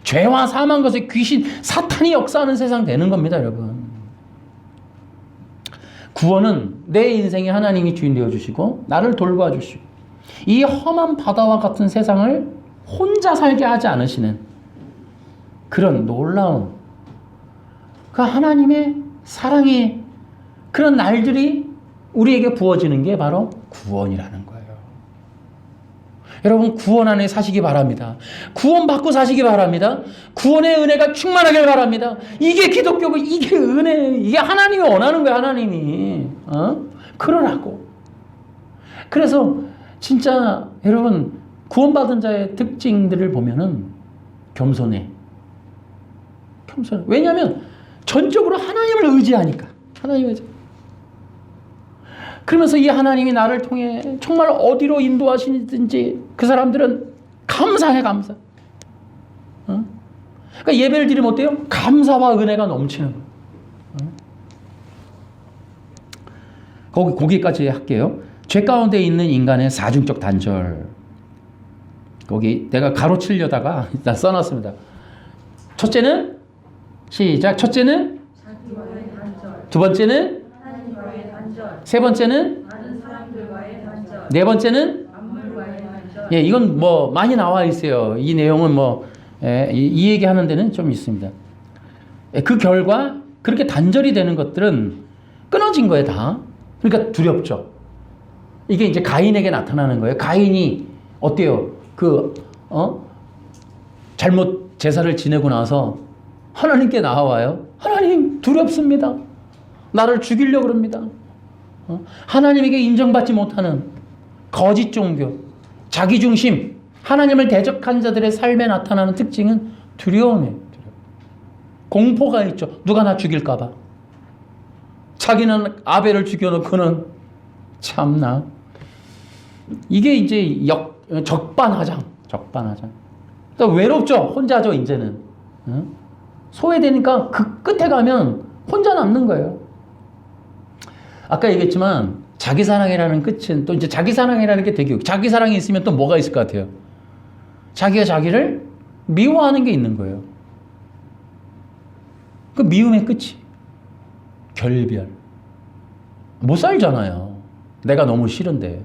죄와 사망 것에 귀신 사탄이 역사하는 세상 되는 겁니다. 여러분. 구원은 내 인생에 하나님이 주인 되어주시고 나를 돌봐 주시고 이 험한 바다와 같은 세상을 혼자 살게 하지 않으시는 그런 놀라운 그 하나님의 사랑의 그런 날들이 우리에게 부어지는 게 바로 구원이라는 거예요. 여러분 구원 안에 사시기 바랍니다. 구원받고 사시기 바랍니다. 구원의 은혜가 충만하길 바랍니다. 이게 기독교고 이게 은혜, 이게 하나님이 원하는 거야. 하나님이 그러라고. 그래서 진짜 여러분 구원받은 자의 특징들을 보면은 겸손해. 왜냐하면 전적으로 하나님을 의지하니까. 하나님을 의지. 그러면서 이 하나님이 나를 통해 정말 어디로 인도하시든지 그 사람들은 감사해, 감사. 그러니까 예배를 드리면 어때요? 감사와 은혜가 넘치는 거예요. 거기까지 할게요. 죄 가운데 있는 인간의 사중적 단절. 거기 내가 가로치려다가 일단 써놨습니다. 첫째는 시작. 첫째는 두 번째는 세 번째는 네 번째는 예, 이건 뭐 많이 나와 있어요. 이 내용은 뭐 이 얘기하는 데는 좀 있습니다. 그 결과 그렇게 단절이 되는 것들은 끊어진 거예요, 다. 그러니까 두렵죠. 이게 이제 가인에게 나타나는 거예요. 가인이 어때요? 잘못 제사를 지내고 나서 하나님께 나와요. 하나님 두렵습니다. 나를 죽이려고 그럽니다. 하나님에게 인정받지 못하는 거짓 종교, 자기중심, 하나님을 대적한 자들의 삶에 나타나는 특징은 두려움이에요. 공포가 있죠. 누가 나 죽일까 봐. 자기는 아벨을 죽여놓고는 참나. 이게 이제 적반하장. 또 외롭죠. 혼자죠, 이제는. 소외되니까 그 끝에 가면 혼자 남는 거예요. 아까 얘기했지만 자기사랑이라는 끝은 또 이제 자기사랑이라는 게 되게 자기사랑이 있으면 또 뭐가 있을 것 같아요? 자기가 자기를 미워하는 게 있는 거예요. 그 미움의 끝이 결별. 못 살잖아요. 내가 너무 싫은데.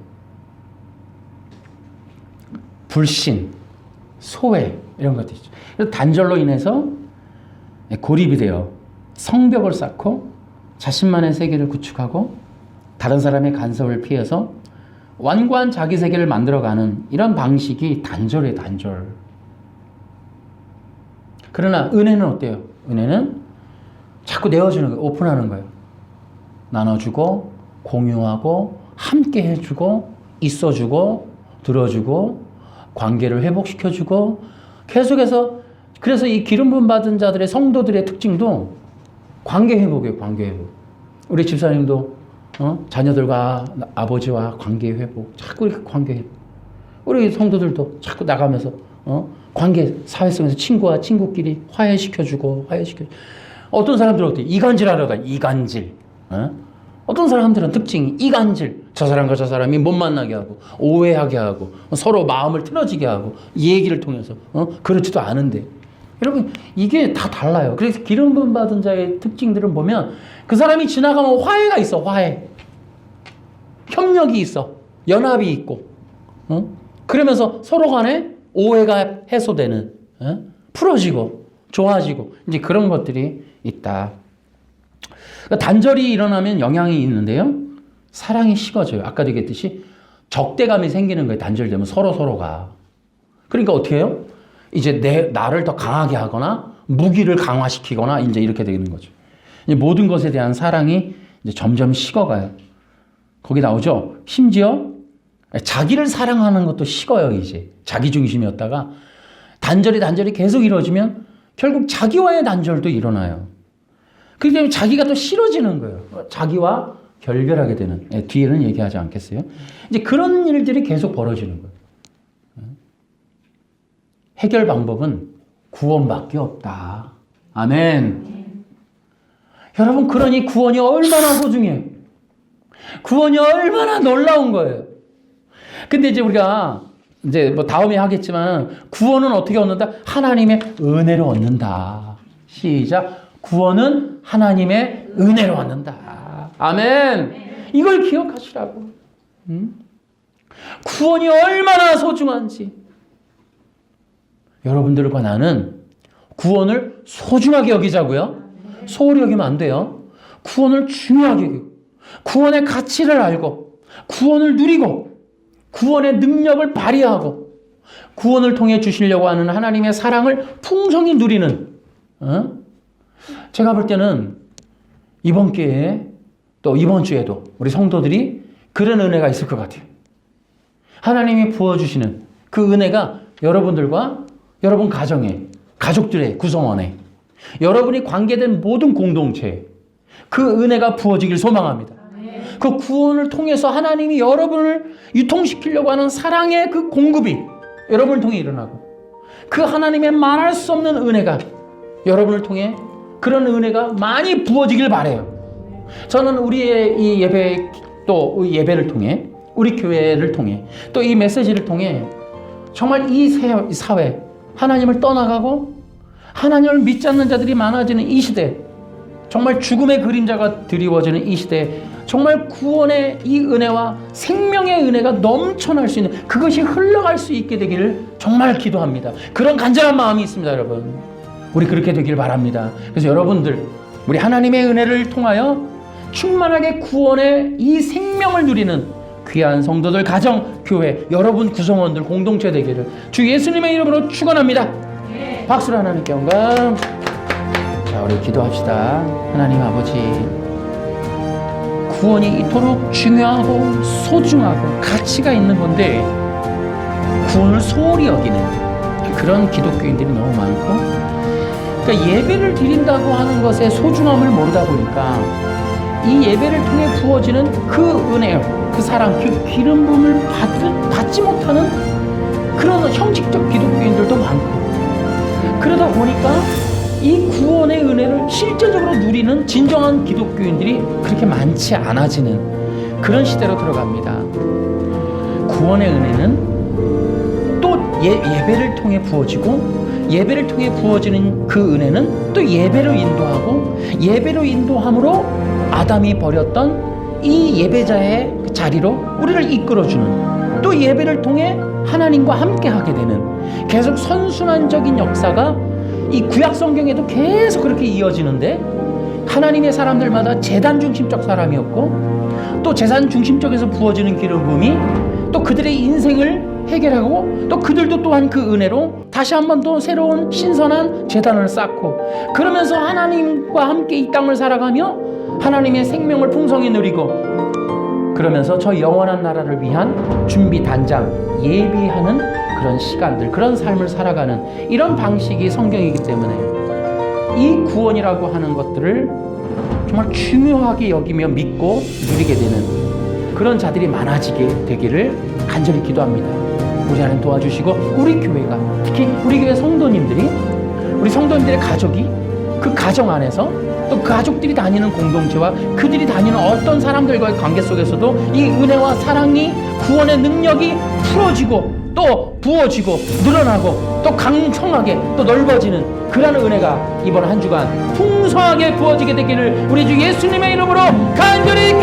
불신, 소외 이런 것들 있죠. 그래서 단절로 인해서 고립이 돼요. 성벽을 쌓고 자신만의 세계를 구축하고 다른 사람의 간섭을 피해서 완고한 자기 세계를 만들어가는 이런 방식이 단절이에요. 단절. 그러나 은혜는 어때요? 은혜는 자꾸 내어주는 거예요. 오픈하는 거예요. 나눠주고 공유하고 함께 해주고 있어주고 들어주고 관계를 회복시켜주고 계속해서. 그래서 이 기름 부음 받은 자들의 성도들의 특징도 관계 회복이에요. 관계 회복. 우리 집사님도 자녀들과 아버지와 관계 회복. 자꾸 이렇게 관계 회복. 우리 성도들도 자꾸 나가면서 관계 사회성에서 친구와 친구끼리 화해시켜주고. 어떤 사람들은 어때? 이간질하려다. 이간질. 어떤 사람들은 특징이 이간질. 저 사람과 저 사람이 못 만나게 하고 오해하게 하고 서로 마음을 틀어지게 하고 이 얘기를 통해서 그렇지도 않은데. 여러분 이게 다 달라요. 그래서 기름 부음 받은 자의 특징들을 보면 그 사람이 지나가면 화해가 있어. 화해. 협력이 있어. 연합이 있고. 그러면서 서로 간에 오해가 해소되는, 풀어지고 좋아지고 이제 그런 것들이 있다. 그러니까 단절이 일어나면 영향이 있는데요. 사랑이 식어져요. 아까도 얘기했듯이 적대감이 생기는 거예요. 단절되면 서로가. 그러니까 어떻게 해요? 이제 나를 더 강하게 하거나 무기를 강화시키거나 이제 이렇게 되는 거죠. 이제 모든 것에 대한 사랑이 이제 점점 식어가요. 거기 나오죠. 심지어 자기를 사랑하는 것도 식어요. 이제 자기 중심이었다가 단절이 계속 이루어지면 결국 자기와의 단절도 일어나요. 그렇기 때문에 자기가 또 싫어지는 거예요. 자기와 결별하게 되는. 뒤에는 얘기하지 않겠어요. 이제 그런 일들이 계속 벌어지는 거예요. 해결 방법은 구원밖에 없다. 아멘. 여러분, 그러니 구원이 얼마나 소중해요. 구원이 얼마나 놀라운 거예요. 근데 이제 우리가 이제 뭐 다음에 하겠지만 구원은 어떻게 얻는다? 하나님의 은혜로 얻는다. 시작. 구원은 하나님의 은혜로 얻는다. 아멘. 이걸 기억하시라고. 구원이 얼마나 소중한지. 여러분들과 나는 구원을 소중하게 여기자고요. 소홀히 여기면 안 돼요. 구원을 중요하게 여기고 구원의 가치를 알고 구원을 누리고 구원의 능력을 발휘하고 구원을 통해 주시려고 하는 하나님의 사랑을 풍성히 누리는, 제가 볼 때는 이번 기회에 또 이번 주에도 우리 성도들이 그런 은혜가 있을 것 같아요. 하나님이 부어주시는 그 은혜가 여러분들과 여러분 가정에, 가족들의 구성원에, 여러분이 관계된 모든 공동체에 그 은혜가 부어지길 소망합니다. 그 구원을 통해서 하나님이 여러분을 유통시키려고 하는 사랑의 그 공급이 여러분을 통해 일어나고, 그 하나님의 말할 수 없는 은혜가 여러분을 통해, 그런 은혜가 많이 부어지길 바라요. 저는 우리의 이 예배, 또 예배를 통해, 우리 교회를 통해, 또 이 메시지를 통해 정말 이 사회, 하나님을 떠나가고 하나님을 믿지 않는 자들이 많아지는 이 시대, 정말 죽음의 그림자가 드리워지는 이 시대에 정말 구원의 이 은혜와 생명의 은혜가 넘쳐날 수 있는, 그것이 흘러갈 수 있게 되기를 정말 기도합니다. 그런 간절한 마음이 있습니다. 여러분, 우리 그렇게 되길 바랍니다. 그래서 여러분들, 우리 하나님의 은혜를 통하여 충만하게 구원의 이 생명을 누리는 귀한 성도들, 가정, 교회, 여러분 구성원들 공동체 되기를 주 예수님의 이름으로 축원합니다. 박수로 하나님께 영광. 자, 우리 기도합시다. 하나님 아버지, 구원이 이토록 중요하고 소중하고 가치가 있는 건데 구원을 소홀히 여기는 그런 기독교인들이 너무 많고, 그러니까 예배를 드린다고 하는 것의 소중함을 모르다 보니까 이 예배를 통해 부어지는 그 은혜, 그 사랑, 그 기름 부음을 받지 못하는 그런 형식적 기독교인들도 많고, 그러다 보니까 이 구원의 은혜를 실제적으로 누리는 진정한 기독교인들이 그렇게 많지 않아지는 그런 시대로 들어갑니다. 구원의 은혜는 또 예배를 통해 부어지고, 예배를 통해 부어지는 그 은혜는 또 예배로 인도하고, 예배로 인도함으로 아담이 버렸던 이 예배자의 자리로 우리를 이끌어주는, 또 예배를 통해 하나님과 함께하게 되는, 계속 선순환적인 역사가 이 구약 성경에도 계속 그렇게 이어지는데, 하나님의 사람들마다 제단 중심적 사람이었고, 또 제단 중심적에서 부어지는 기름 부음이 또 그들의 인생을 해결하고, 또 그들도 또한 그 은혜로 다시 한 번 더 새로운 신선한 제단을 쌓고, 그러면서 하나님과 함께 이 땅을 살아가며 하나님의 생명을 풍성히 누리고, 그러면서 저 영원한 나라를 위한 준비 단장, 예비하는 그런 시간들, 그런 삶을 살아가는 이런 방식이 성경이기 때문에 이 구원이라고 하는 것들을 정말 중요하게 여기며 믿고 누리게 되는 그런 자들이 많아지게 되기를 간절히 기도합니다. 우리 하나님 도와주시고, 우리 교회가, 특히 우리 교회 성도님들이, 우리 성도님들의 가족이 그 가정 안에서, 또 그 가족들이 다니는 공동체와 그들이 다니는 어떤 사람들과의 관계 속에서도 이 은혜와 사랑이, 구원의 능력이 풀어지고 또 부어지고 늘어나고 또 강성하게 또 넓어지는 그런 은혜가 이번 한 주간 풍성하게 부어지게 되기를 우리 주 예수님의 이름으로 간절히